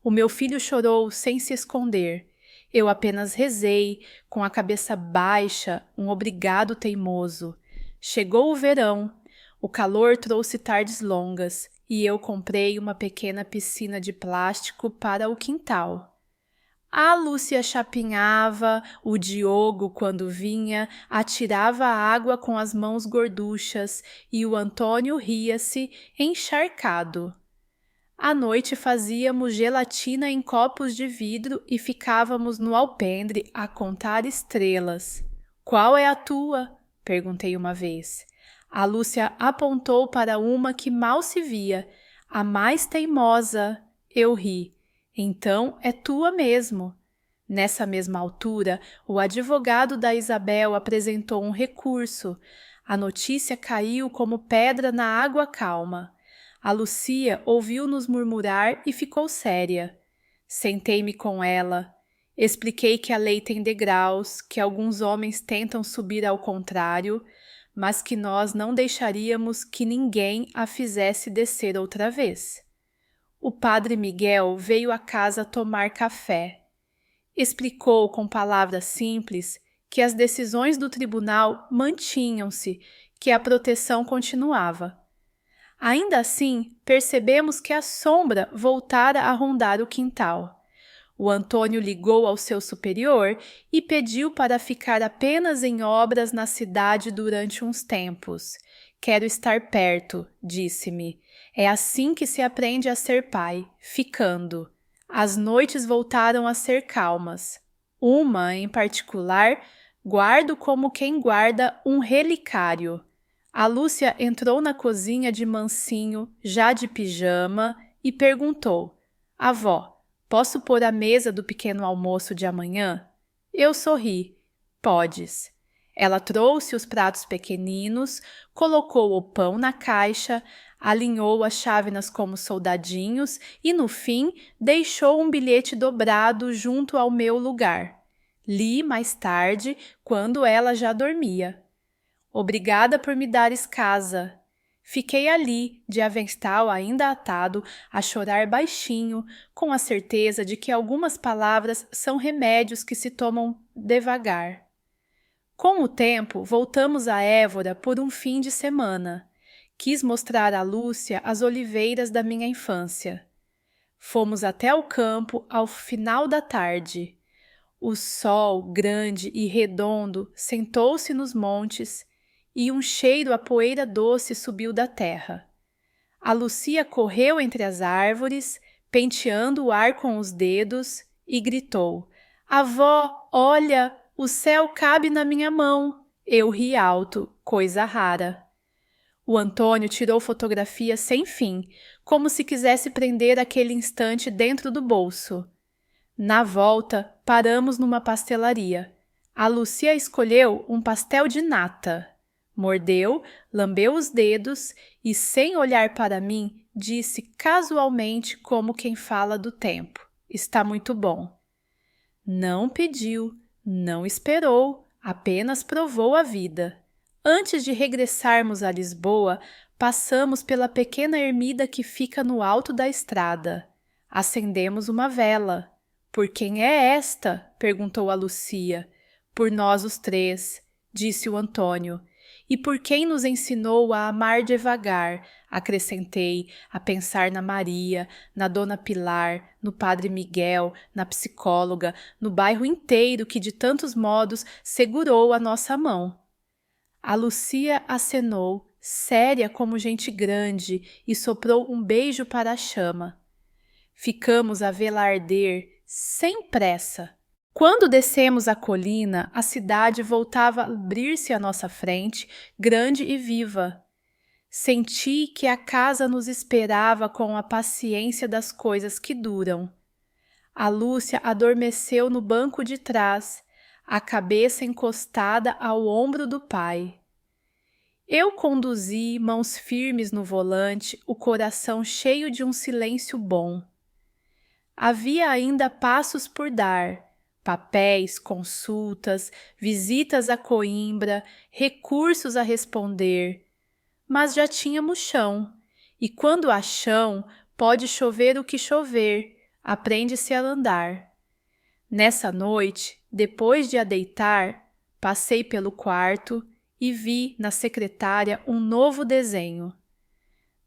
O meu filho chorou sem se esconder. Eu apenas rezei, com a cabeça baixa, um obrigado teimoso. Chegou o verão. O calor trouxe tardes longas e eu comprei uma pequena piscina de plástico para o quintal. A Lúcia chapinhava, o Diogo, quando vinha, atirava a água com as mãos gorduchas e o Antônio ria-se, encharcado. À noite fazíamos gelatina em copos de vidro e ficávamos no alpendre a contar estrelas. Qual é a tua? Perguntei uma vez. A Lúcia apontou para uma que mal se via. A mais teimosa. Eu ri. Então é tua mesmo. Nessa mesma altura, o advogado da Isabel apresentou um recurso. A notícia caiu como pedra na água calma. A Lucia ouviu-nos murmurar e ficou séria. Sentei-me com ela. Expliquei que a lei tem degraus, que alguns homens tentam subir ao contrário, mas que nós não deixaríamos que ninguém a fizesse descer outra vez. O padre Miguel veio à casa tomar café. Explicou com palavras simples que as decisões do tribunal mantinham-se, que a proteção continuava. Ainda assim, percebemos que a sombra voltara a rondar o quintal. O Antônio ligou ao seu superior e pediu para ficar apenas em obras na cidade durante uns tempos. Quero estar perto, disse-me. É assim que se aprende a ser pai, ficando. As noites voltaram a ser calmas. Uma, em particular, guardo como quem guarda um relicário. A Lúcia entrou na cozinha de mansinho, já de pijama, e perguntou: avó, posso pôr a mesa do pequeno almoço de amanhã? Eu sorri. Podes. Ela trouxe os pratos pequeninos, colocou o pão na caixa, alinhou as chávenas como soldadinhos e, no fim, deixou um bilhete dobrado junto ao meu lugar. Li mais tarde, quando ela já dormia. Obrigada por me dares casa. Fiquei ali, de avental ainda atado, a chorar baixinho, com a certeza de que algumas palavras são remédios que se tomam devagar. Com o tempo, voltamos a Évora por um fim de semana. Quis mostrar à Lúcia as oliveiras da minha infância. Fomos até o campo ao final da tarde. O sol, grande e redondo, sentou-se nos montes e um cheiro a poeira doce subiu da terra. A Lucia correu entre as árvores, penteando o ar com os dedos, e gritou: avó, olha, o céu cabe na minha mão. Eu ri alto, coisa rara. O Antônio tirou fotografias sem fim, como se quisesse prender aquele instante dentro do bolso. Na volta, paramos numa pastelaria. A Lucia escolheu um pastel de nata. Mordeu, lambeu os dedos e, sem olhar para mim, disse casualmente como quem fala do tempo: está muito bom. Não pediu, não esperou, apenas provou a vida. Antes de regressarmos a Lisboa, passamos pela pequena ermida que fica no alto da estrada. Acendemos uma vela. Por quem é esta? Perguntou a Lucia. Por nós os três, disse o Antônio. E por quem nos ensinou a amar devagar, acrescentei, a pensar na Maria, na Dona Pilar, no Padre Miguel, na psicóloga, no bairro inteiro que de tantos modos segurou a nossa mão. A Lucia acenou, séria como gente grande, e soprou um beijo para a chama. Ficamos a vê-la arder, sem pressa. Quando descemos a colina, a cidade voltava a abrir-se à nossa frente, grande e viva. Senti que a casa nos esperava com a paciência das coisas que duram. A Lúcia adormeceu no banco de trás, a cabeça encostada ao ombro do pai. Eu conduzi, mãos firmes no volante, o coração cheio de um silêncio bom. Havia ainda passos por dar, papéis, consultas, visitas a Coimbra, recursos a responder, mas já tínhamos chão, e quando há chão, pode chover o que chover, aprende-se a andar. Nessa noite, depois de a deitar, passei pelo quarto e vi na secretária um novo desenho.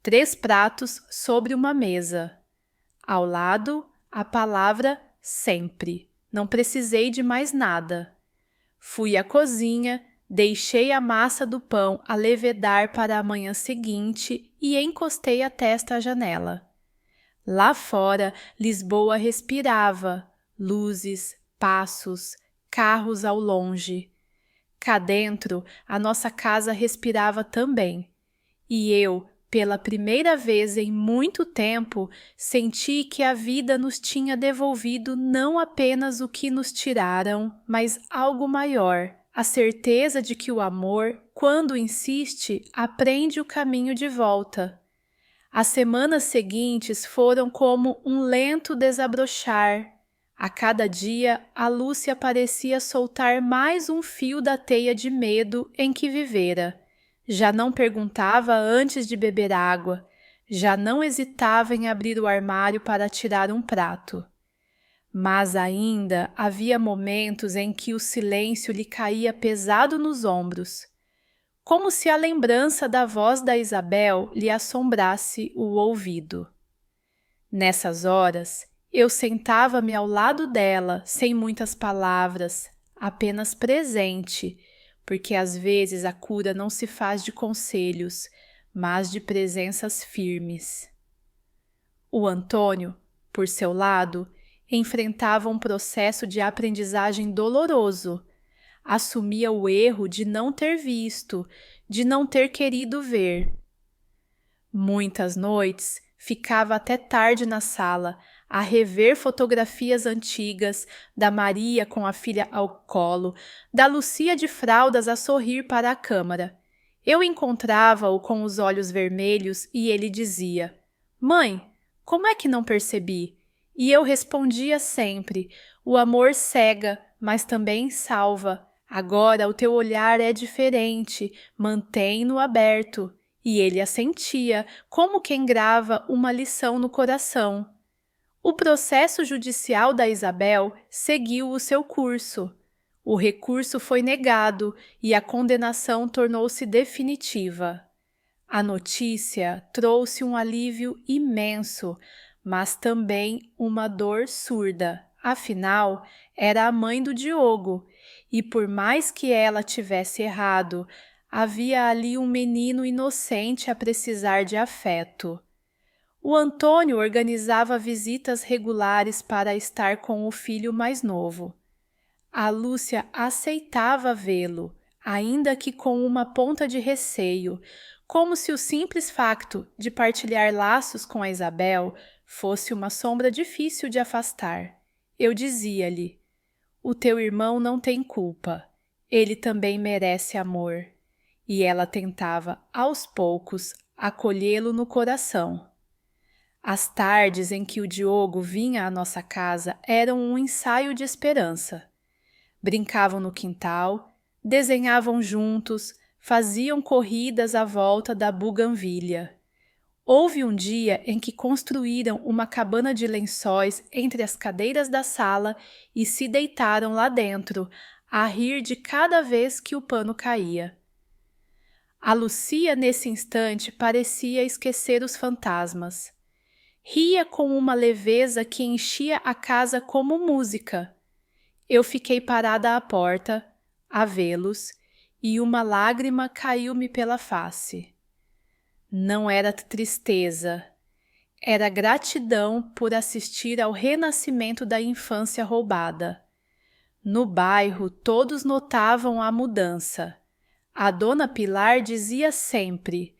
3 pratos sobre uma mesa. Ao lado, a palavra sempre. Não precisei de mais nada. Fui à cozinha, deixei a massa do pão a levedar para a manhã seguinte e encostei a testa à janela. Lá fora, Lisboa respirava, luzes, passos, carros ao longe. Cá dentro, a nossa casa respirava também. E eu, pela primeira vez em muito tempo, senti que a vida nos tinha devolvido não apenas o que nos tiraram, mas algo maior, a certeza de que o amor, quando insiste, aprende o caminho de volta. As semanas seguintes foram como um lento desabrochar. A cada dia, a Lúcia parecia soltar mais um fio da teia de medo em que vivera. Já não perguntava antes de beber água, já não hesitava em abrir o armário para tirar um prato. Mas ainda havia momentos em que o silêncio lhe caía pesado nos ombros, como se a lembrança da voz da Isabel lhe assombrasse o ouvido. Nessas horas, eu sentava-me ao lado dela, sem muitas palavras, apenas presente, porque às vezes a cura não se faz de conselhos, mas de presenças firmes. O Antônio, por seu lado, enfrentava um processo de aprendizagem doloroso. Assumia o erro de não ter visto, de não ter querido ver. Muitas noites ficava até tarde na sala, a rever fotografias antigas da Maria com a filha ao colo, da Lucia de fraldas a sorrir para a câmara. Eu encontrava-o com os olhos vermelhos e ele dizia: "Mãe, como é que não percebi?" E eu respondia sempre: "O amor cega, mas também salva. Agora o teu olhar é diferente, mantém-no aberto." E ele assentia, como quem grava uma lição no coração. O processo judicial da Isabel seguiu o seu curso. O recurso foi negado e a condenação tornou-se definitiva. A notícia trouxe um alívio imenso, mas também uma dor surda. Afinal, era a mãe do Diogo, e por mais que ela tivesse errado, havia ali um menino inocente a precisar de afeto. O Antônio organizava visitas regulares para estar com o filho mais novo. A Lúcia aceitava vê-lo, ainda que com uma ponta de receio, como se o simples facto de partilhar laços com a Isabel fosse uma sombra difícil de afastar. Eu dizia-lhe: "O teu irmão não tem culpa, ele também merece amor." E ela tentava, aos poucos, acolhê-lo no coração. As tardes em que o Diogo vinha à nossa casa eram um ensaio de esperança. Brincavam no quintal, desenhavam juntos, faziam corridas à volta da buganvília. Houve um dia em que construíram uma cabana de lençóis entre as cadeiras da sala e se deitaram lá dentro, a rir de cada vez que o pano caía. A Lucia, nesse instante, parecia esquecer os fantasmas. Ria com uma leveza que enchia a casa como música. Eu fiquei parada à porta, a vê-los, e uma lágrima caiu-me pela face. Não era tristeza, era gratidão por assistir ao renascimento da infância roubada. No bairro, todos notavam a mudança. A dona Pilar dizia sempre: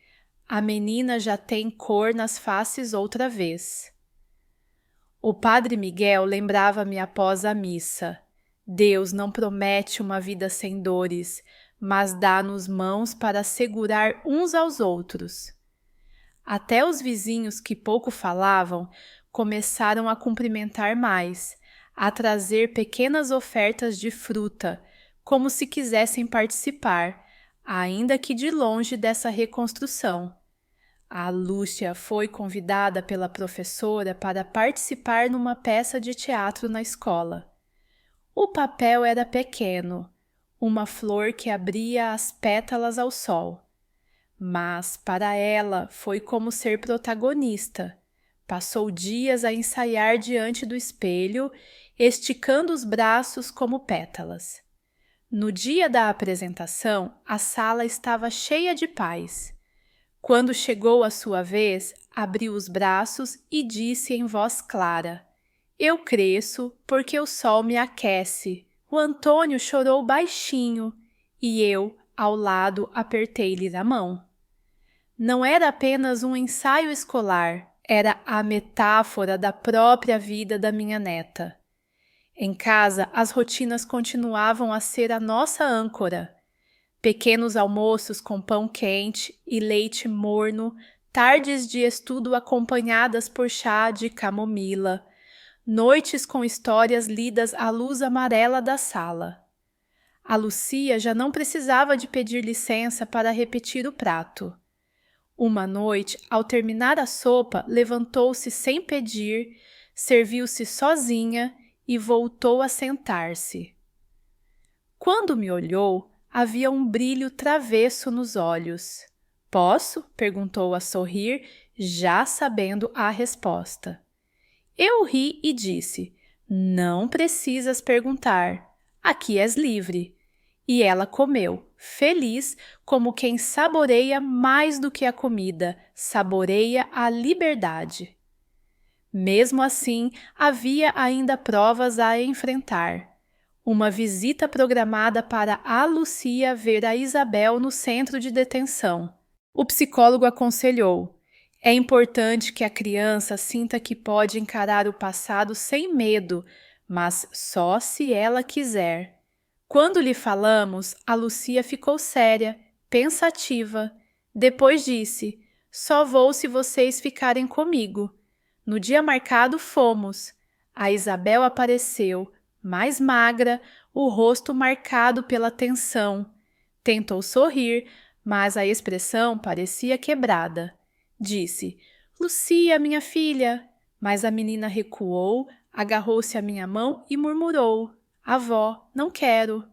"A menina já tem cor nas faces outra vez." O padre Miguel lembrava-me após a missa: "Deus não promete uma vida sem dores, mas dá-nos mãos para segurar uns aos outros." Até os vizinhos que pouco falavam começaram a cumprimentar mais, a trazer pequenas ofertas de fruta, como se quisessem participar, ainda que de longe, dessa reconstrução. A Lúcia foi convidada pela professora para participar numa peça de teatro na escola. O papel era pequeno, uma flor que abria as pétalas ao sol. Mas para ela foi como ser protagonista. Passou dias a ensaiar diante do espelho, esticando os braços como pétalas. No dia da apresentação, a sala estava cheia de pais. Quando chegou a sua vez, abriu os braços e disse em voz clara: "Eu cresço porque o sol me aquece." O Antônio chorou baixinho e eu, ao lado, apertei-lhe a mão. Não era apenas um ensaio escolar, era a metáfora da própria vida da minha neta. Em casa, as rotinas continuavam a ser a nossa âncora. Pequenos almoços com pão quente e leite morno, tardes de estudo acompanhadas por chá de camomila, noites com histórias lidas à luz amarela da sala. A Lucia já não precisava de pedir licença para repetir o prato. Uma noite, ao terminar a sopa, levantou-se sem pedir, serviu-se sozinha e voltou a sentar-se. Quando me olhou, havia um brilho travesso nos olhos. "Posso?" perguntou a sorrir, já sabendo a resposta. Eu ri e disse: "Não precisas perguntar. Aqui és livre." E ela comeu, feliz, como quem saboreia mais do que a comida, saboreia a liberdade. Mesmo assim, havia ainda provas a enfrentar. Uma visita programada para a Lucia ver a Isabel no centro de detenção. O psicólogo aconselhou: "É importante que a criança sinta que pode encarar o passado sem medo, mas só se ela quiser." Quando lhe falamos, a Lucia ficou séria, pensativa. Depois disse: "Só vou se vocês ficarem comigo." No dia marcado, fomos. A Isabel apareceu, mais magra, o rosto marcado pela tensão. Tentou sorrir, mas a expressão parecia quebrada. Disse: "Lucia, minha filha." Mas a menina recuou, agarrou-se à minha mão e murmurou: "Avó, não quero."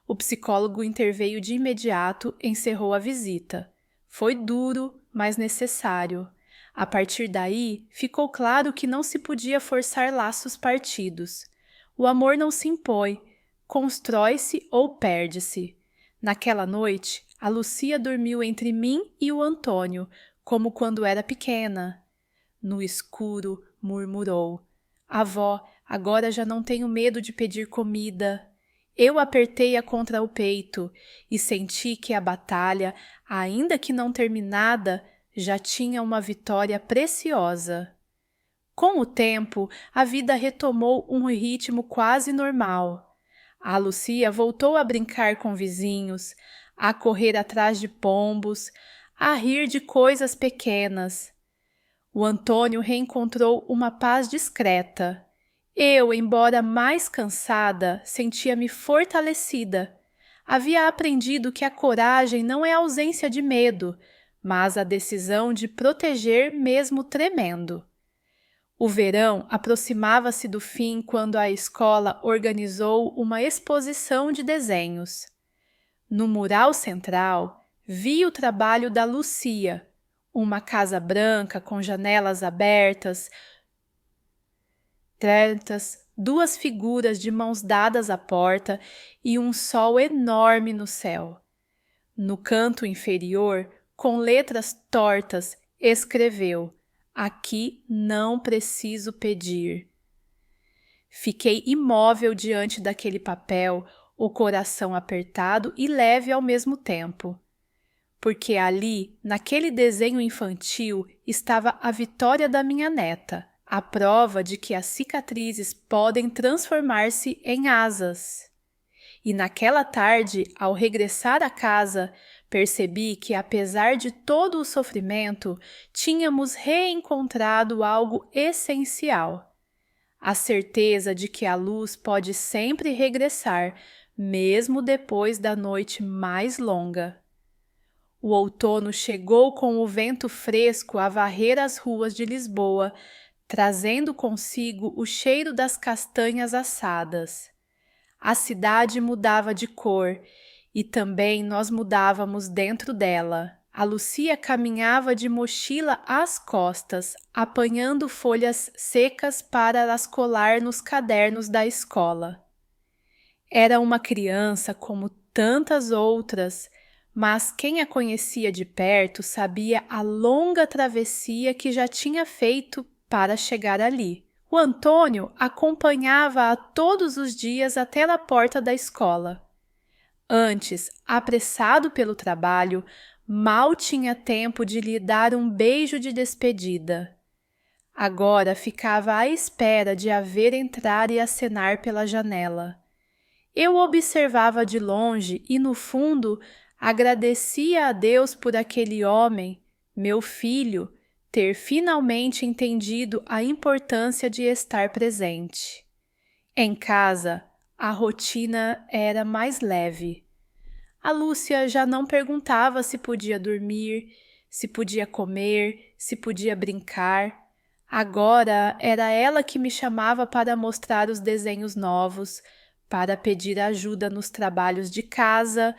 O psicólogo interveio de imediato, encerrou a visita. Foi duro, mas necessário. A partir daí, ficou claro que não se podia forçar laços partidos. O amor não se impõe, constrói-se ou perde-se. Naquela noite, a Lucia dormiu entre mim e o Antônio, como quando era pequena. No escuro, murmurou: "Avó, agora já não tenho medo de pedir comida." Eu apertei-a contra o peito e senti que a batalha, ainda que não terminada, já tinha uma vitória preciosa. Com o tempo, a vida retomou um ritmo quase normal. A Lucia voltou a brincar com vizinhos, a correr atrás de pombos, a rir de coisas pequenas. O Antônio reencontrou uma paz discreta. Eu, embora mais cansada, sentia-me fortalecida. Havia aprendido que a coragem não é ausência de medo, mas a decisão de proteger mesmo tremendo. O verão aproximava-se do fim quando a escola organizou uma exposição de desenhos. No mural central, vi o trabalho da Lucia, uma casa branca com janelas abertas, duas figuras de mãos dadas à porta e um sol enorme no céu. No canto inferior, com letras tortas, escreveu: "Aqui não preciso pedir." Fiquei imóvel diante daquele papel, o coração apertado e leve ao mesmo tempo. Porque ali, naquele desenho infantil, estava a vitória da minha neta, a prova de que as cicatrizes podem transformar-se em asas. E naquela tarde, ao regressar a casa, percebi que, apesar de todo o sofrimento, tínhamos reencontrado algo essencial: a certeza de que a luz pode sempre regressar, mesmo depois da noite mais longa. O outono chegou com o vento fresco a varrer as ruas de Lisboa, trazendo consigo o cheiro das castanhas assadas. A cidade mudava de cor e também nós mudávamos dentro dela. A Lucia caminhava de mochila às costas, apanhando folhas secas para as colar nos cadernos da escola. Era uma criança como tantas outras, mas quem a conhecia de perto sabia a longa travessia que já tinha feito para chegar ali. O Antônio acompanhava-a todos os dias até a porta da escola. Antes, apressado pelo trabalho, mal tinha tempo de lhe dar um beijo de despedida. Agora ficava à espera de a ver entrar e acenar pela janela. Eu observava de longe e, no fundo, agradecia a Deus por aquele homem, meu filho, ter finalmente entendido a importância de estar presente. Em casa, a rotina era mais leve. A Lúcia já não perguntava se podia dormir, se podia comer, se podia brincar. Agora era ela que me chamava para mostrar os desenhos novos, para pedir ajuda nos trabalhos de casa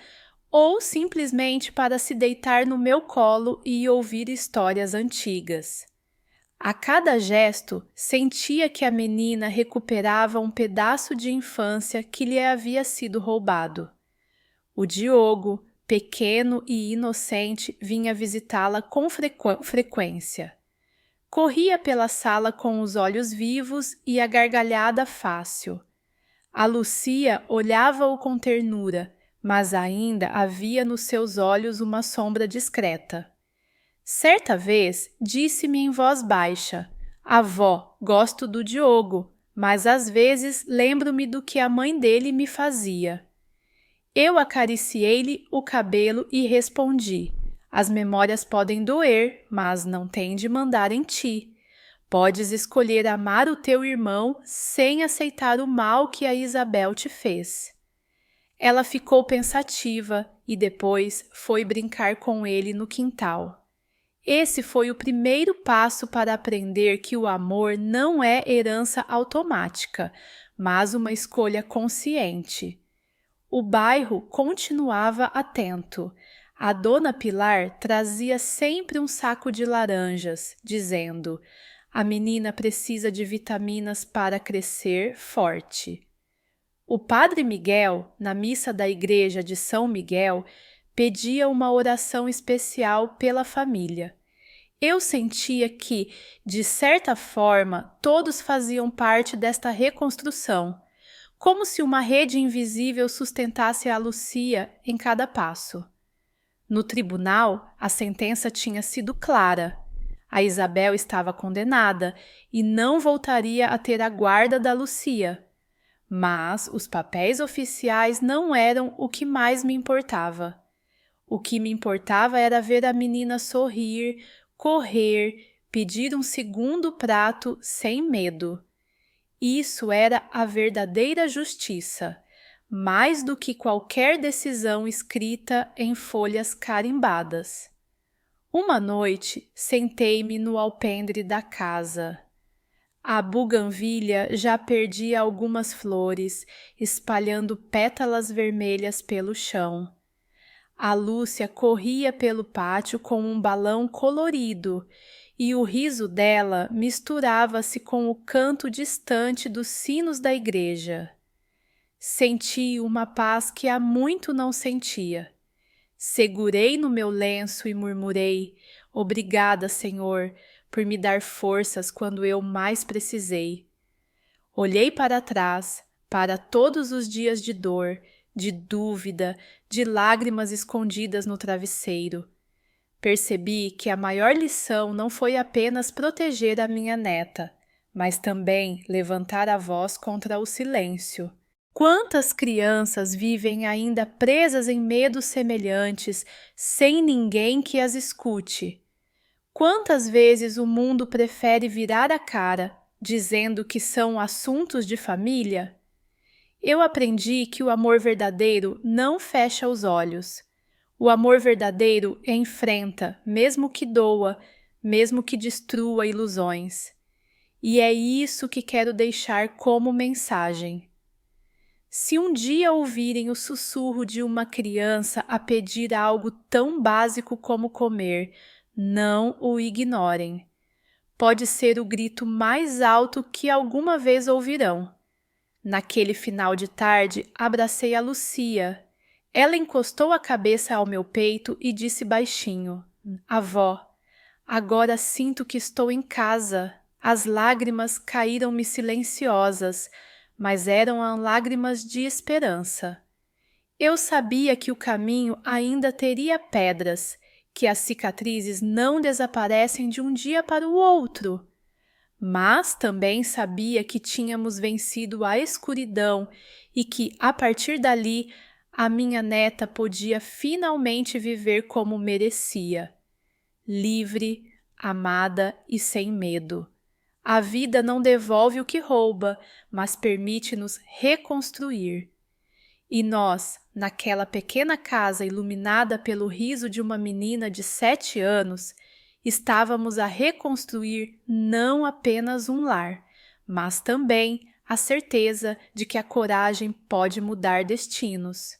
ou simplesmente para se deitar no meu colo e ouvir histórias antigas. A cada gesto, sentia que a menina recuperava um pedaço de infância que lhe havia sido roubado. O Diogo, pequeno e inocente, vinha visitá-la com frequência. Corria pela sala com os olhos vivos e a gargalhada fácil. A Lucia olhava-o com ternura, mas ainda havia nos seus olhos uma sombra discreta. Certa vez, disse-me em voz baixa: "Avó, gosto do Diogo, mas às vezes lembro-me do que a mãe dele me fazia." Eu acariciei-lhe o cabelo e respondi: "As memórias podem doer, mas não têm de mandar em ti. Podes escolher amar o teu irmão sem aceitar o mal que a Isabel te fez." Ela ficou pensativa e depois foi brincar com ele no quintal. Esse foi o primeiro passo para aprender que o amor não é herança automática, mas uma escolha consciente. O bairro continuava atento. A dona Pilar trazia sempre um saco de laranjas, dizendo: "A menina precisa de vitaminas para crescer forte." O padre Miguel, na missa da igreja de São Miguel, pedia uma oração especial pela família. Eu sentia que, de certa forma, todos faziam parte desta reconstrução, como se uma rede invisível sustentasse a Lucia em cada passo. No tribunal, a sentença tinha sido clara. A Isabel estava condenada e não voltaria a ter a guarda da Lucia. Mas os papéis oficiais não eram o que mais me importava. O que me importava era ver a menina sorrir, correr, pedir um segundo prato sem medo. Isso era a verdadeira justiça, mais do que qualquer decisão escrita em folhas carimbadas. Uma noite, sentei-me no alpendre da casa. A buganvília já perdia algumas flores, espalhando pétalas vermelhas pelo chão. A Lúcia corria pelo pátio com um balão colorido e o riso dela misturava-se com o canto distante dos sinos da igreja. Senti uma paz que há muito não sentia. Segurei no meu lenço e murmurei: "Obrigada, Senhor, por me dar forças quando eu mais precisei." Olhei para trás, para todos os dias de dor, de dúvida, de lágrimas escondidas no travesseiro. Percebi que a maior lição não foi apenas proteger a minha neta, mas também levantar a voz contra o silêncio. Quantas crianças vivem ainda presas em medos semelhantes, sem ninguém que as escute? Quantas vezes o mundo prefere virar a cara, dizendo que são assuntos de família? Eu aprendi que o amor verdadeiro não fecha os olhos. O amor verdadeiro enfrenta, mesmo que doa, mesmo que destrua ilusões. E é isso que quero deixar como mensagem. Se um dia ouvirem o sussurro de uma criança a pedir algo tão básico como comer, não o ignorem. Pode ser o grito mais alto que alguma vez ouvirão. Naquele final de tarde, abracei a Lucia. Ela encostou a cabeça ao meu peito e disse baixinho: Avó, agora sinto que estou em casa. As lágrimas caíram-me silenciosas, mas eram lágrimas de esperança. Eu sabia que o caminho ainda teria pedras, que as cicatrizes não desaparecem de um dia para o outro. Mas também sabia que tínhamos vencido a escuridão e que, a partir dali, a minha neta podia finalmente viver como merecia. Livre, amada e sem medo. A vida não devolve o que rouba, mas permite-nos reconstruir. E nós, naquela pequena casa iluminada pelo riso de uma menina de 7 anos, estávamos a reconstruir não apenas um lar, mas também a certeza de que a coragem pode mudar destinos.